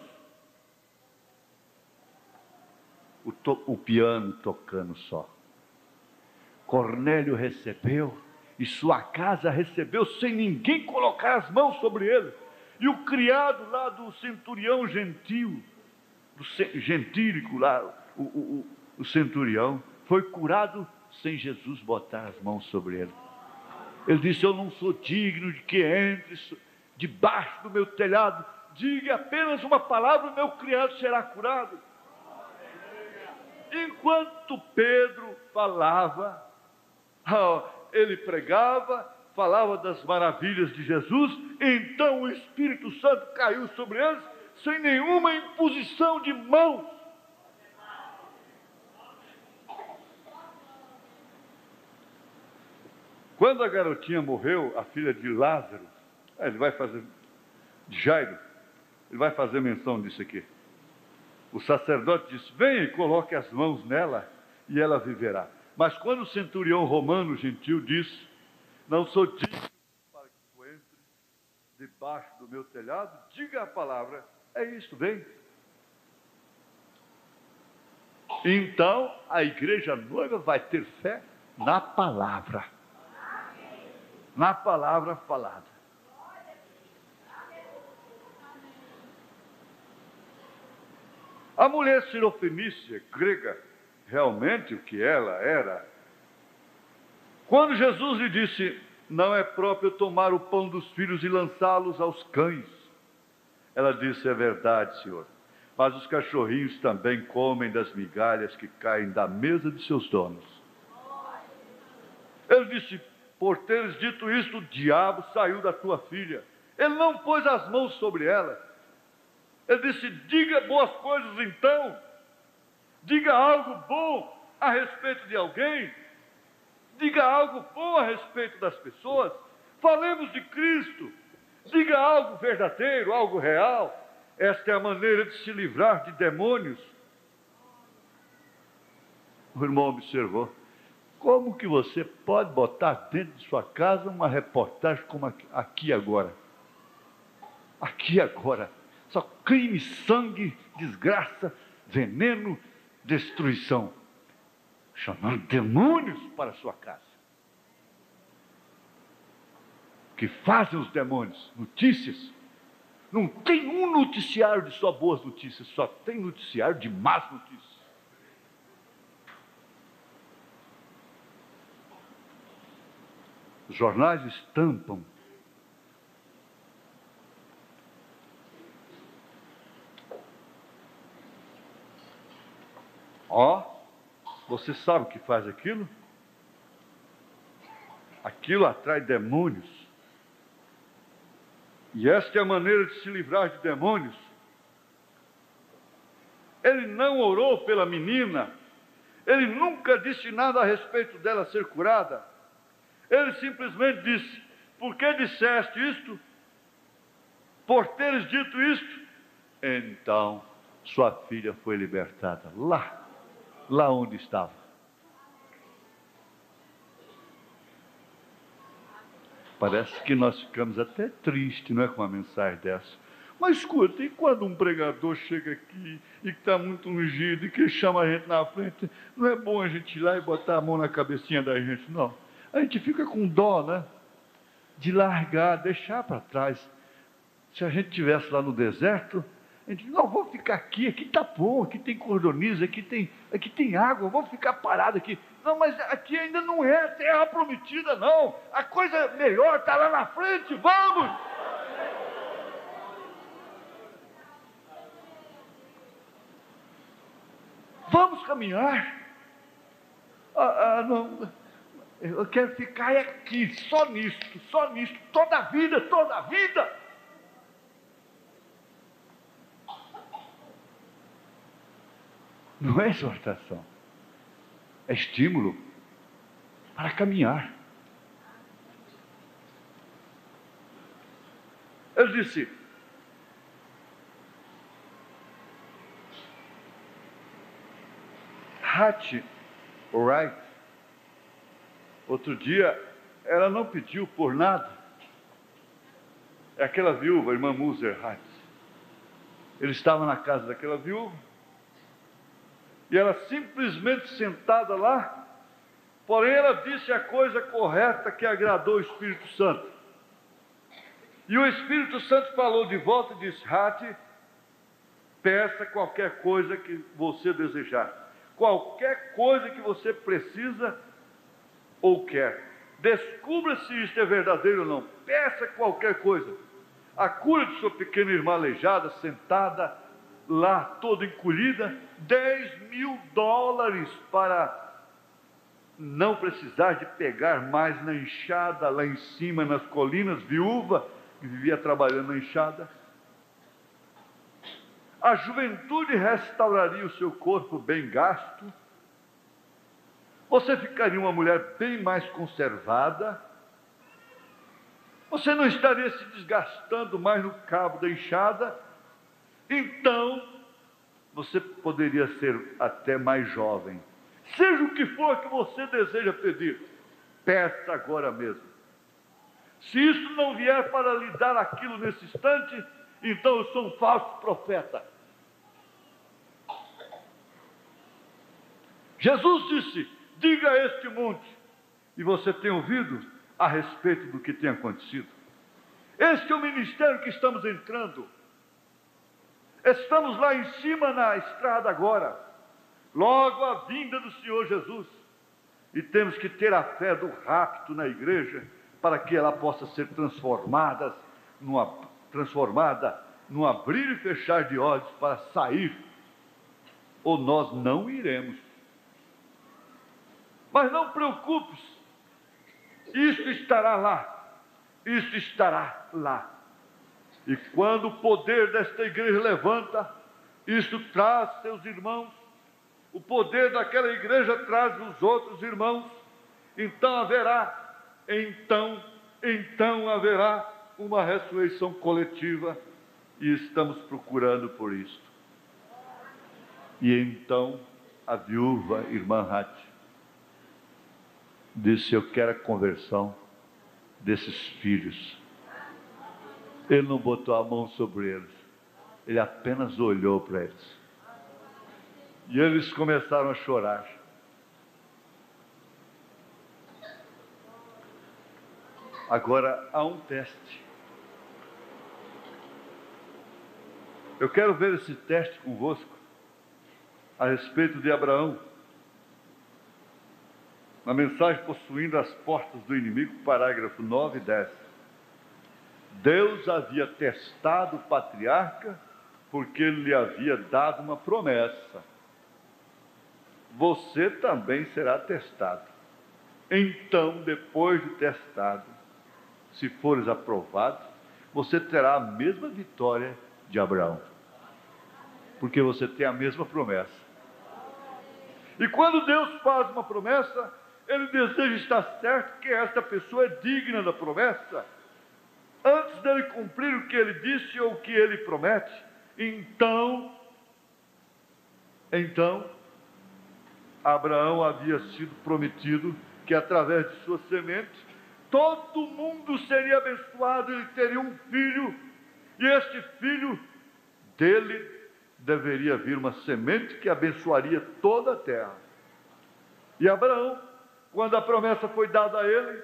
O piano tocando só. Cornélio recebeu, e sua casa recebeu, sem ninguém colocar as mãos sobre ele. E o criado lá do centurião gentil, gentílico lá, o centurião, foi curado sem Jesus botar as mãos sobre ele. Ele disse: eu não sou digno de que entre debaixo do meu telhado, diga apenas uma palavra, o meu criado será curado. Enquanto Pedro falava, ele pregava, falava das maravilhas de Jesus, então o Espírito Santo caiu sobre eles, sem nenhuma imposição de mãos. Quando a garotinha morreu, a filha de Lázaro, ele vai fazer, de Jairo, ele vai fazer menção disso aqui. O sacerdote disse: venha e coloque as mãos nela e ela viverá. Mas quando o centurião romano gentil disse: não sou digno para que tu entre debaixo do meu telhado, diga a palavra, é isto, vem. Então a igreja noiva vai ter fé na palavra. Na palavra falada. A mulher sirofenícia grega, realmente o que ela era, quando Jesus lhe disse: não é próprio tomar o pão dos filhos e lançá-los aos cães, ela disse: é verdade, Senhor, mas os cachorrinhos também comem das migalhas que caem da mesa de seus donos. Ele disse: por teres dito isto, o diabo saiu da tua filha. Ele não pôs as mãos sobre ela. Ele disse: diga boas coisas então. Diga algo bom a respeito de alguém. Diga algo bom a respeito das pessoas. Falemos de Cristo. Diga algo verdadeiro, algo real. Esta é a maneira de se livrar de demônios. O irmão observou: como que você pode botar dentro de sua casa uma reportagem como aqui agora? Aqui agora. Só crime, sangue, desgraça, veneno, destruição. Chamando demônios para a sua casa. O que fazem os demônios? Notícias. Não tem um noticiário de só boas notícias, só tem noticiário de más notícias. Os jornais estampam você sabe o que faz aquilo? Aquilo atrai demônios. E esta é a maneira de se livrar de demônios. Ele não orou pela menina. Ele nunca disse nada a respeito dela ser curada. Ele simplesmente disse: por que disseste isto? por teres dito isto. Então sua filha foi libertada, lá onde estava. Parece que nós ficamos até tristes, não é, com uma mensagem dessa. Mas escuta, e quando um pregador chega aqui e que está muito ungido e que chama a gente na frente, não é bom a gente ir lá e botar a mão na cabecinha da gente, não. A gente fica com dó, né? De largar, deixar para trás. Se a gente estivesse lá no deserto, a gente, não, vou ficar aqui está bom, aqui tem cordoniza, aqui tem água, vou ficar parado aqui. Não, mas aqui ainda não é terra prometida, não. A coisa melhor está lá na frente, vamos! Vamos caminhar. Não, eu quero ficar aqui, só nisto, toda a vida. Não é exortação, é estímulo para caminhar. Ele disse: Hattie Wright, outro dia, ela não pediu por nada. É aquela viúva, a irmã Moser Hattie. Ele estava na casa daquela viúva, e ela simplesmente sentada lá, porém ela disse a coisa correta que agradou o Espírito Santo. E o Espírito Santo falou de volta e disse: Hattie, peça qualquer coisa que você desejar. Qualquer coisa que você precisa ou quer. Descubra se isto é verdadeiro ou não. Peça qualquer coisa. A cura de sua pequena irmã aleijada, sentada lá, toda encolhida, $10.000 para não precisar de pegar mais na enxada, lá em cima, nas colinas, viúva, que vivia trabalhando na enxada. A juventude restauraria o seu corpo bem gasto. Você ficaria uma mulher bem mais conservada. Você não estaria se desgastando mais no cabo da enxada. Então, você poderia ser até mais jovem. Seja o que for que você deseja pedir, peça agora mesmo. Se isso não vier para lhe dar aquilo nesse instante, então eu sou um falso profeta. Jesus disse: diga a este monte, e você tem ouvido a respeito do que tem acontecido. Este é o ministério que estamos entrando. Estamos lá em cima na estrada agora, logo a vinda do Senhor Jesus, e temos que ter a fé do rapto na igreja, para que ela possa ser transformada num abrir e fechar de olhos para sair, ou nós não iremos. Mas não preocupe-se, isto estará lá. E quando o poder desta igreja levanta, isto traz seus irmãos, o poder daquela igreja traz os outros irmãos, então haverá uma ressurreição coletiva, e estamos procurando por isto. E então a viúva, irmã Hattie, disse: eu quero a conversão desses filhos. Ele não botou a mão sobre eles, ele apenas olhou para eles, e eles começaram a chorar. Agora há um teste. Eu quero ver esse teste convosco a respeito de Abraão. Na mensagem Possuindo as Portas do Inimigo, parágrafo 9 e 10. Deus havia testado o patriarca porque ele lhe havia dado uma promessa. Você também será testado. Então, depois de testado, se fores aprovado, você terá a mesma vitória de Abraão, porque você tem a mesma promessa. E quando Deus faz uma promessa, Ele deseja estar certo que esta pessoa é digna da promessa. antes dele cumprir o que ele disse ou o que ele promete, então, Abraão havia sido prometido que através de sua semente, todo mundo seria abençoado, ele teria um filho, e este filho dele deveria vir uma semente que abençoaria toda a terra. E Abraão, quando a promessa foi dada a ele,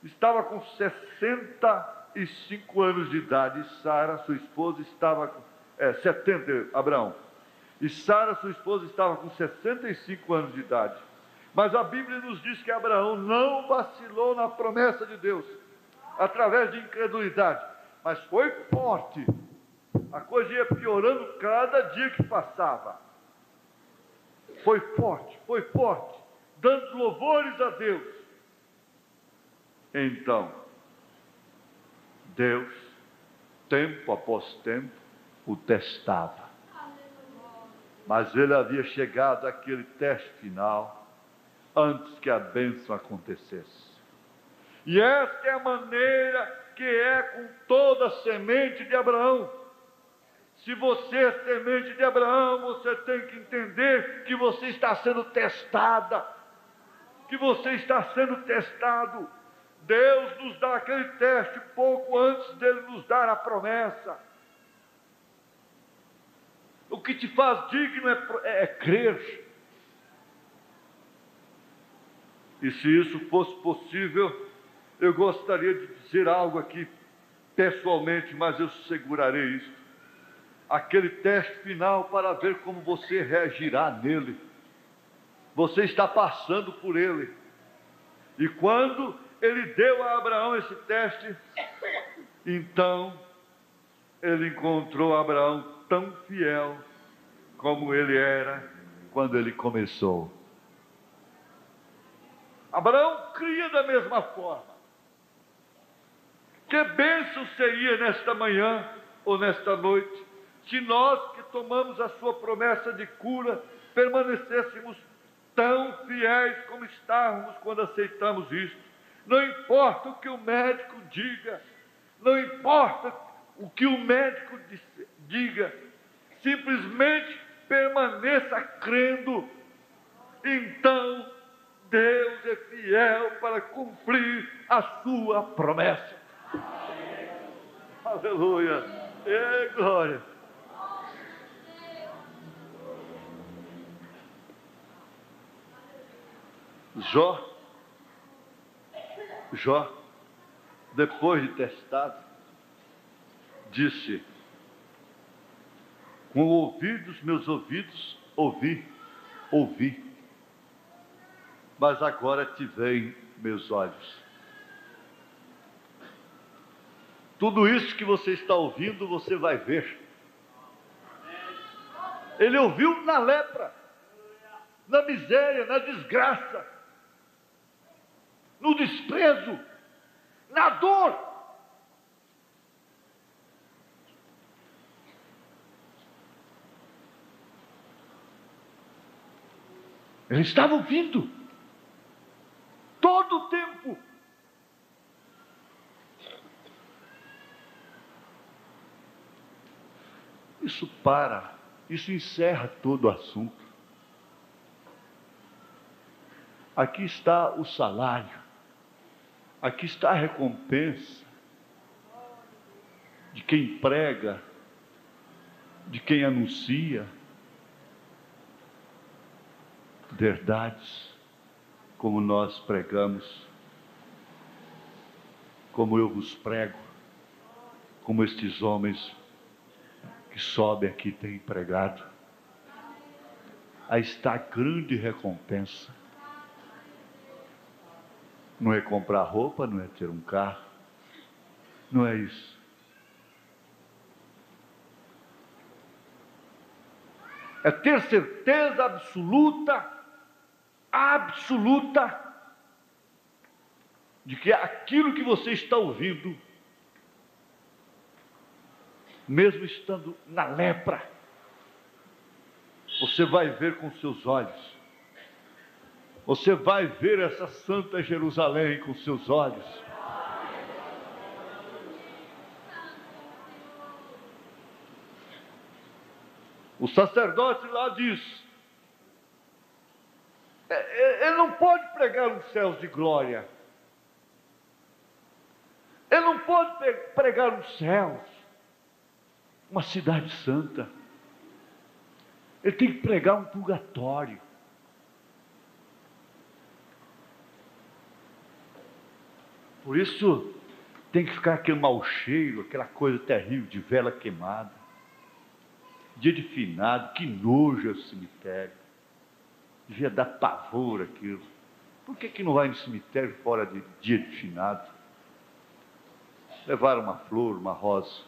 estava com 65 anos de idade, e Sara, sua esposa, estava com 70, Abraão. E Sara, sua esposa, estava com 65 anos de idade. Mas a Bíblia nos diz que Abraão não vacilou na promessa de Deus, através de incredulidade, mas foi forte. A coisa ia piorando cada dia que passava. Foi forte, dando louvores a Deus. Então, Deus, tempo após tempo, o testava. Mas ele havia chegado àquele teste final antes que a bênção acontecesse. E esta é a maneira que é com toda a semente de Abraão. Se você é semente de Abraão, você tem que entender que você está sendo testada, que você está sendo testado. Deus nos dá aquele teste pouco antes dele nos dar a promessa. O que te faz digno é crer. E se isso fosse possível, eu gostaria de dizer algo aqui pessoalmente, mas eu segurarei isso. Aquele teste final para ver como você reagirá nele. Você está passando por ele. E quando ele deu a Abraão esse teste, então ele encontrou Abraão tão fiel como ele era quando ele começou. Abraão cria da mesma forma. Que bênção seria nesta manhã ou nesta noite, se nós que tomamos a sua promessa de cura, permanecêssemos tão fiéis como estávamos quando aceitamos isto. Não importa o que o médico diga, não importa o que o médico diga, simplesmente permaneça crendo. Então, Deus é fiel para cumprir a sua promessa. Aleluia! É glória! Jó, depois de testado, disse: com o ouvir dos meus ouvidos, ouvi, mas agora te veem meus olhos. Tudo isso que você está ouvindo, você vai ver. Ele ouviu na lepra, na miséria, na desgraça, no desprezo, na dor. Ele estava ouvindo todo o tempo. Isso encerra todo o assunto. Aqui está o salário, aqui está a recompensa de quem prega, de quem anuncia verdades como nós pregamos, como eu vos prego, como estes homens que sobem aqui têm pregado. Aí está a grande recompensa. Não é comprar roupa, não é ter um carro, não é isso. É ter certeza absoluta, de que aquilo que você está ouvindo, mesmo estando na lepra, você vai ver com seus olhos. Você vai ver essa santa Jerusalém com seus olhos. O sacerdote lá diz: ele não pode pregar os céus de glória. Ele não pode pregar os céus, uma cidade santa. Ele tem que pregar um purgatório. Por isso, tem que ficar aquele mau cheiro, aquela coisa terrível de vela queimada. Dia de finado, que nojo é o cemitério. Devia dar pavor aquilo. Por que não vai no cemitério fora de dia de finado? Levar uma flor, uma rosa.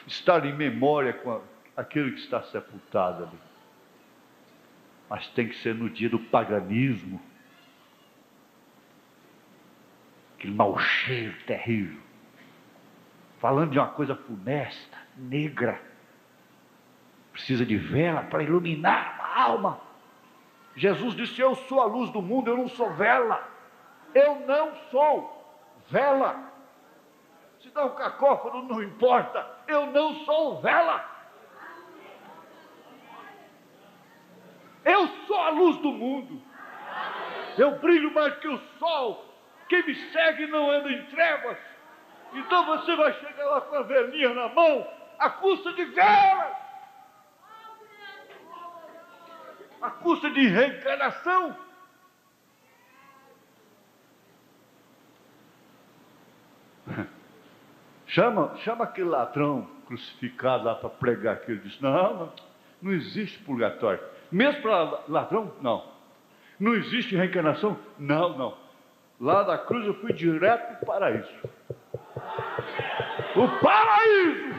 Estar em memória com aquele que está sepultado ali. Mas tem que ser no dia do paganismo. Aquele mau cheiro terrível. Falando de uma coisa funesta, negra. Precisa de vela para iluminar a alma. Jesus disse: eu sou a luz do mundo, eu não sou vela. Eu não sou vela. Se dá um cacófono, não importa. Eu não sou vela. Eu sou a luz do mundo. Eu brilho mais que o sol. Quem me segue não anda em trevas. Então você vai chegar lá com a velinha na mão, à custa de velas, à custa de reencarnação. Chama aquele ladrão crucificado lá para pregar aquilo. Ele diz: não existe purgatório. Mesmo para ladrão, não. Não existe reencarnação? Não. Lá da cruz eu fui direto para o paraíso. O paraíso!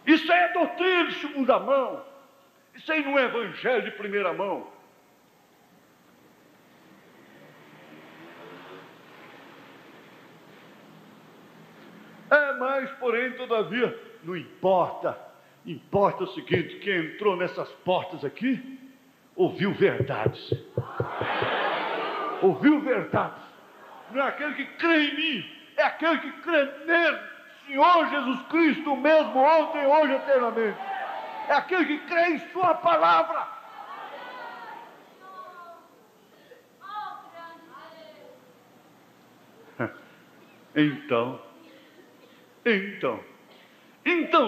Isso aí é doutrina de segunda mão. Isso aí não é evangelho de primeira mão. Mas, porém, todavia, não importa. Importa o seguinte: quem entrou nessas portas aqui, ouviu verdades. Ouviu verdades. Não é aquele que crê em mim, é aquele que crê nele, Senhor Jesus Cristo, mesmo ontem, hoje, eternamente. É aquele que crê em sua palavra. Então,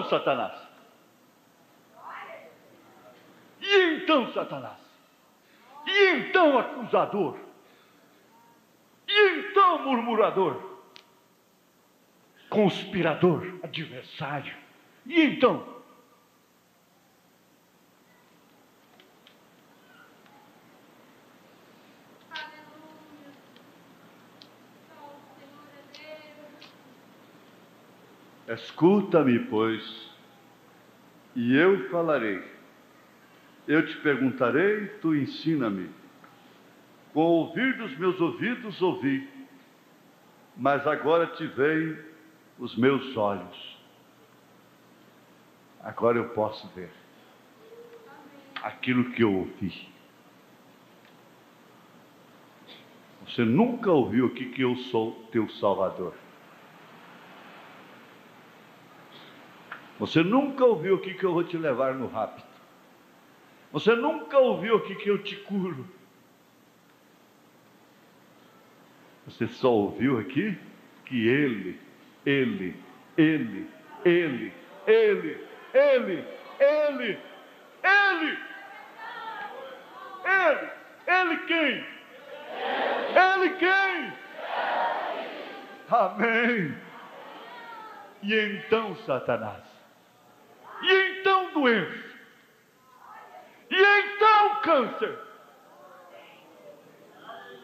Satanás. E então, Satanás? E então, acusador? E então, murmurador? Conspirador, adversário? E então? Escuta-me, pois, e eu falarei. Eu te perguntarei, tu ensina-me. Com o ouvir dos meus ouvidos ouvi, mas agora te veem os meus olhos. Agora eu posso ver aquilo que eu ouvi. Você nunca ouviu aqui que eu sou teu Salvador. Você nunca ouviu aqui que eu vou te levar no rapto. Você nunca ouviu aqui que eu te curo. Você só ouviu aqui que Ele, quem? Ele quem? Amém. E então, Satanás? E então, doença? E então, câncer?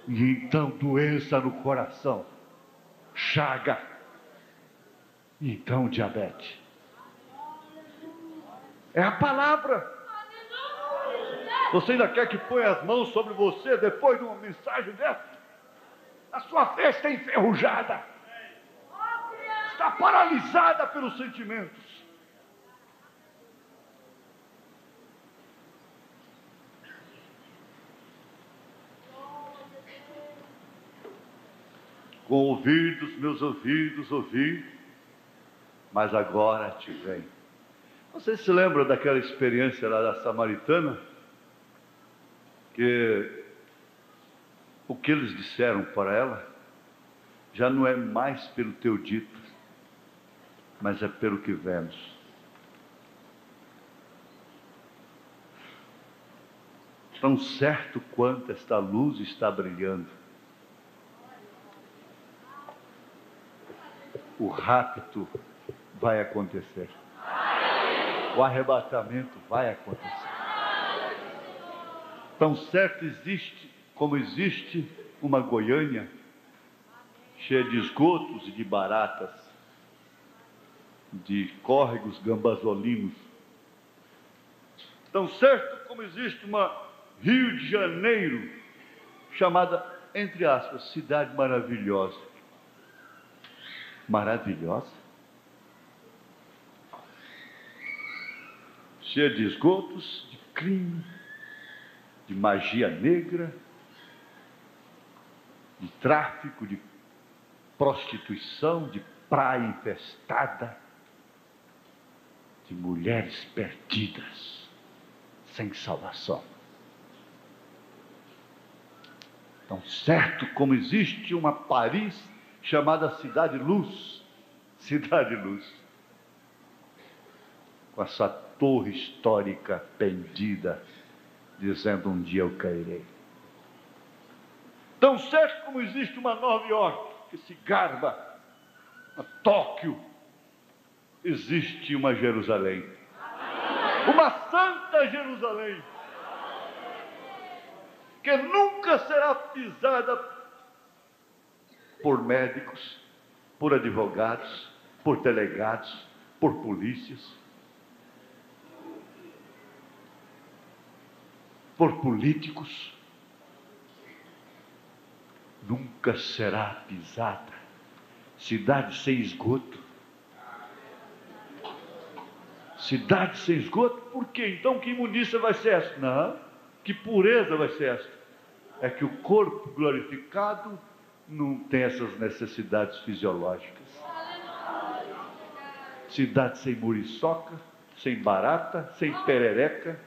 E então, doença no coração? Chaga? E então, diabetes? É a palavra. Você ainda quer que ponha as mãos sobre você depois de uma mensagem dessa? A sua fé está enferrujada. Está paralisada pelos sentimentos. com ouvidos, meus ouvidos ouvi, mas agora te vem. Você se lembra daquela experiência lá da samaritana? Que o que eles disseram para ela já não é mais pelo teu dito, mas é pelo que vemos. Tão certo quanto esta luz está brilhando, o rapto vai acontecer, o arrebatamento vai acontecer. Tão certo existe como existe uma Goiânia cheia de esgotos e de baratas, de córregos gambazolinos. Tão certo como existe uma Rio de Janeiro chamada, entre aspas, cidade maravilhosa. Maravilhosa? Cheia de esgotos, de crime, de magia negra, de tráfico, de prostituição, de praia infestada, de mulheres perdidas, sem salvação. Tão certo como existe uma Paris chamada Cidade Luz, Cidade Luz, com a sua torre histórica pendida, dizendo: um dia eu cairei. Tão certo como existe uma Nova York que se garba, a Tóquio, existe uma Jerusalém, uma santa Jerusalém, que nunca será pisada por médicos, por advogados, por delegados, por polícias, por políticos. Nunca será pisada. Cidade sem esgoto. Cidade sem esgoto? Por quê? Então que imundícia vai ser essa? Não. Que pureza vai ser essa? É que o corpo glorificado não tem essas necessidades fisiológicas. Cidade sem muriçoca, sem barata, sem perereca.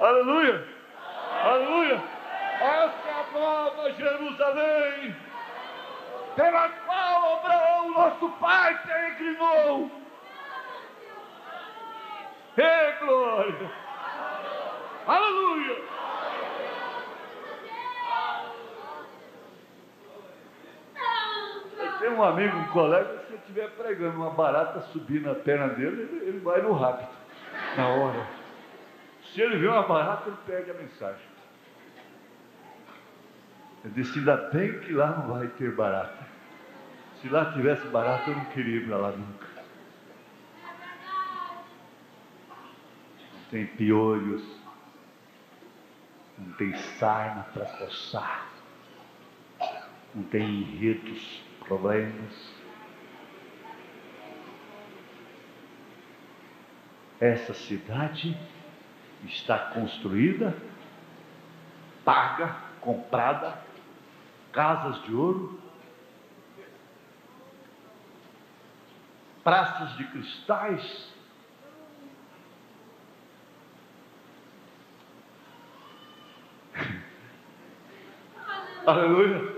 Aleluia! Aleluia! Essa é a nova Jerusalém, pela qual Abraão, nosso pai, peregrinou. Ei, glória! Aleluia! Eu tenho um amigo, um colega, se eu estiver pregando uma barata subir na perna dele, ele vai no rápido, na hora. Se ele vê uma barata, ele perde a mensagem. Eu disse: ainda bem que lá não vai ter barata. Se lá tivesse barata, eu não queria ir para lá nunca. Não tem piolhos, não tem sarna para coçar, não tem enredos, problemas. Essa cidade está construída, paga, comprada, casas de ouro, praças de cristais, aleluia,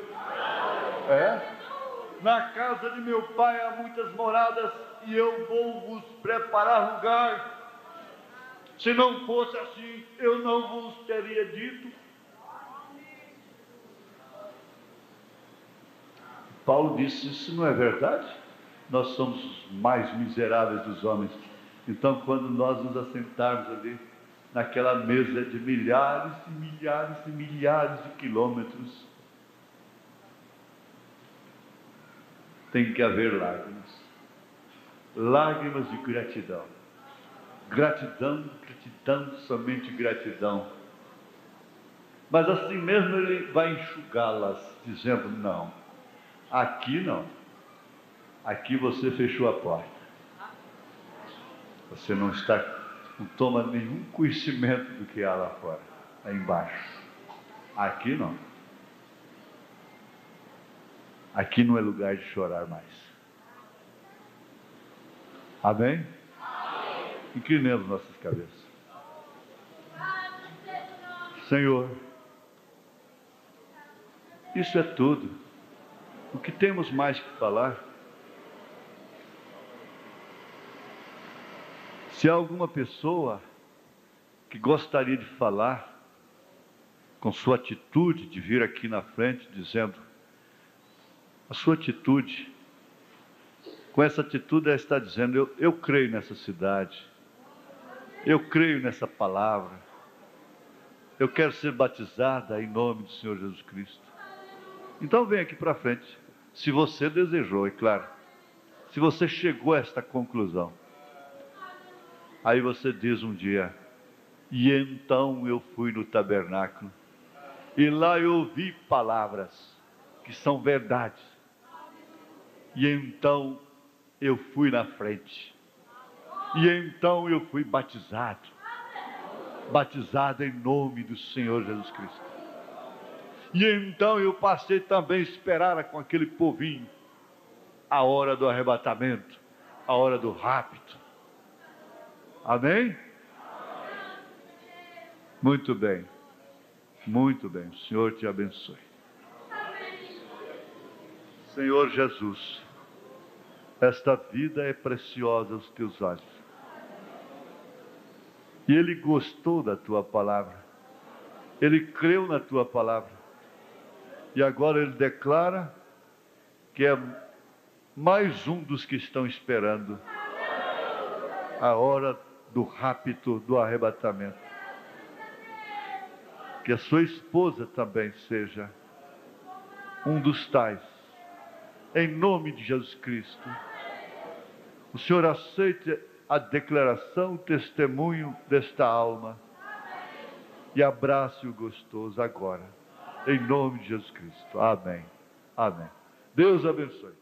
na casa de meu pai há muitas moradas, e eu vou vos preparar lugar. Se não fosse assim, eu não vos teria dito. Paulo disse: isso não é verdade? Nós somos os mais miseráveis dos homens. Então, quando nós nos assentarmos ali, naquela mesa de milhares e milhares e milhares de quilômetros, tem que haver lágrimas. Lágrimas de gratidão. Gratidão, gratidão, somente gratidão. Mas assim mesmo ele vai enxugá-las, dizendo: não, aqui não. Aqui você fechou a porta. Você não está não toma nenhum conhecimento do que há lá fora, lá embaixo. Aqui não. Aqui não é lugar de chorar mais. Amém? Inclinemos nossas cabeças. Senhor, isso é tudo. O que temos mais que falar? Se há alguma pessoa que gostaria de falar, com sua atitude de vir aqui na frente, dizendo, a sua atitude, com essa atitude ela está dizendo, eu creio nessa cidade, eu creio nessa palavra, eu quero ser batizada em nome do Senhor Jesus Cristo. Então vem aqui para frente, se você desejou, é claro, se você chegou a esta conclusão, aí você diz um dia, e então eu fui no tabernáculo, e lá eu ouvi palavras que são verdades, e então eu fui na frente, e então eu fui batizado em nome do Senhor Jesus Cristo. E então eu passei também a esperar com aquele povinho a hora do arrebatamento, a hora do rapto. Amém? Muito bem, o Senhor te abençoe. Senhor Jesus, esta vida é preciosa aos teus olhos. E ele gostou da tua palavra, ele creu na tua palavra, e agora ele declara que é mais um dos que estão esperando a hora do rapto, do arrebatamento. Que a sua esposa também seja um dos tais, em nome de Jesus Cristo. O Senhor aceite a declaração, o testemunho desta alma e abrace o gostoso agora, em nome de Jesus Cristo. Amém. Amém. Deus abençoe.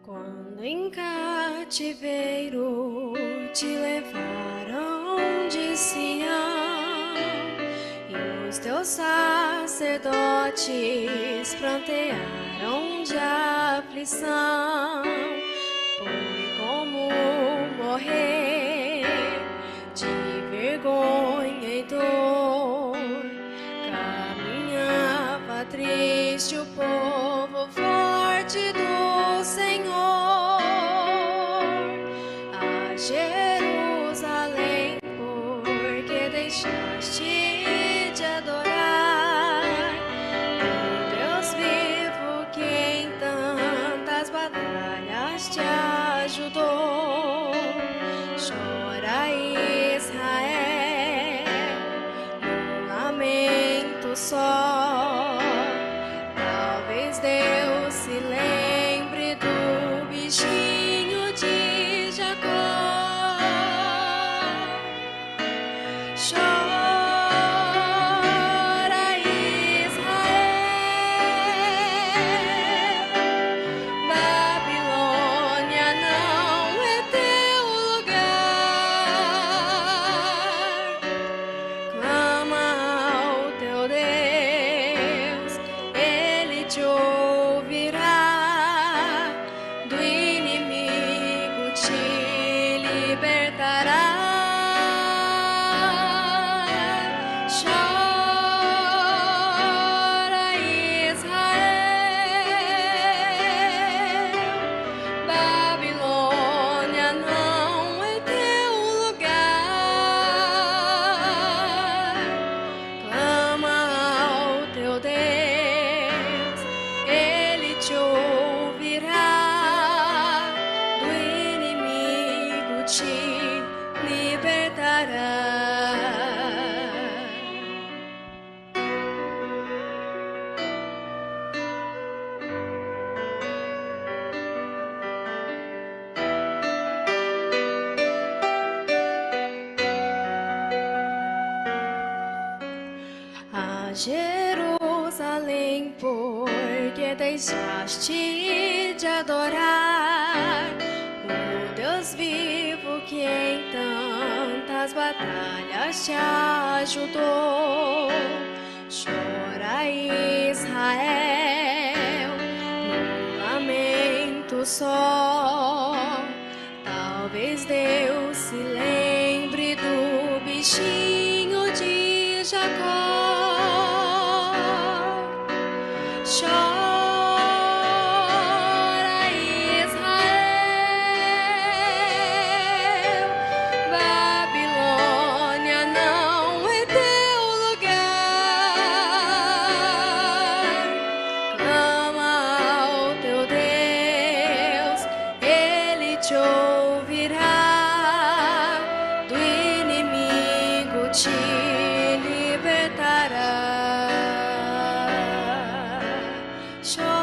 Quando em cativeiro te levaram de Sião e os teus sacerdotes prantearam de aflição, foi como morrer de vergonha e dor. Caminhava triste o povo forte do Senhor a Jerusalém, porque deixaste de adorar o Deus vivo que em tantas batalhas te ajudou. Chora Israel, num lamento só. Talvez Deus se lembre do bichinho de Jacó. Chora Israel, Babilônia não é teu lugar. Clama ao teu Deus, Ele te ouvirá. Do inimigo te libertará. Chora Israel, Babilônia não é teu lugar. Clama ao teu Deus, Ele te Jerusalém, porque deixaste de adorar o Deus vivo que em tantas batalhas te ajudou. Chora, Israel, num lamento só. Talvez Deus se lembre do bichinho de Jacó. Chora, Israel, Babilônia não é teu lugar. Clama ao teu Deus, Ele te ouvirá, do inimigo te libertará. Chora,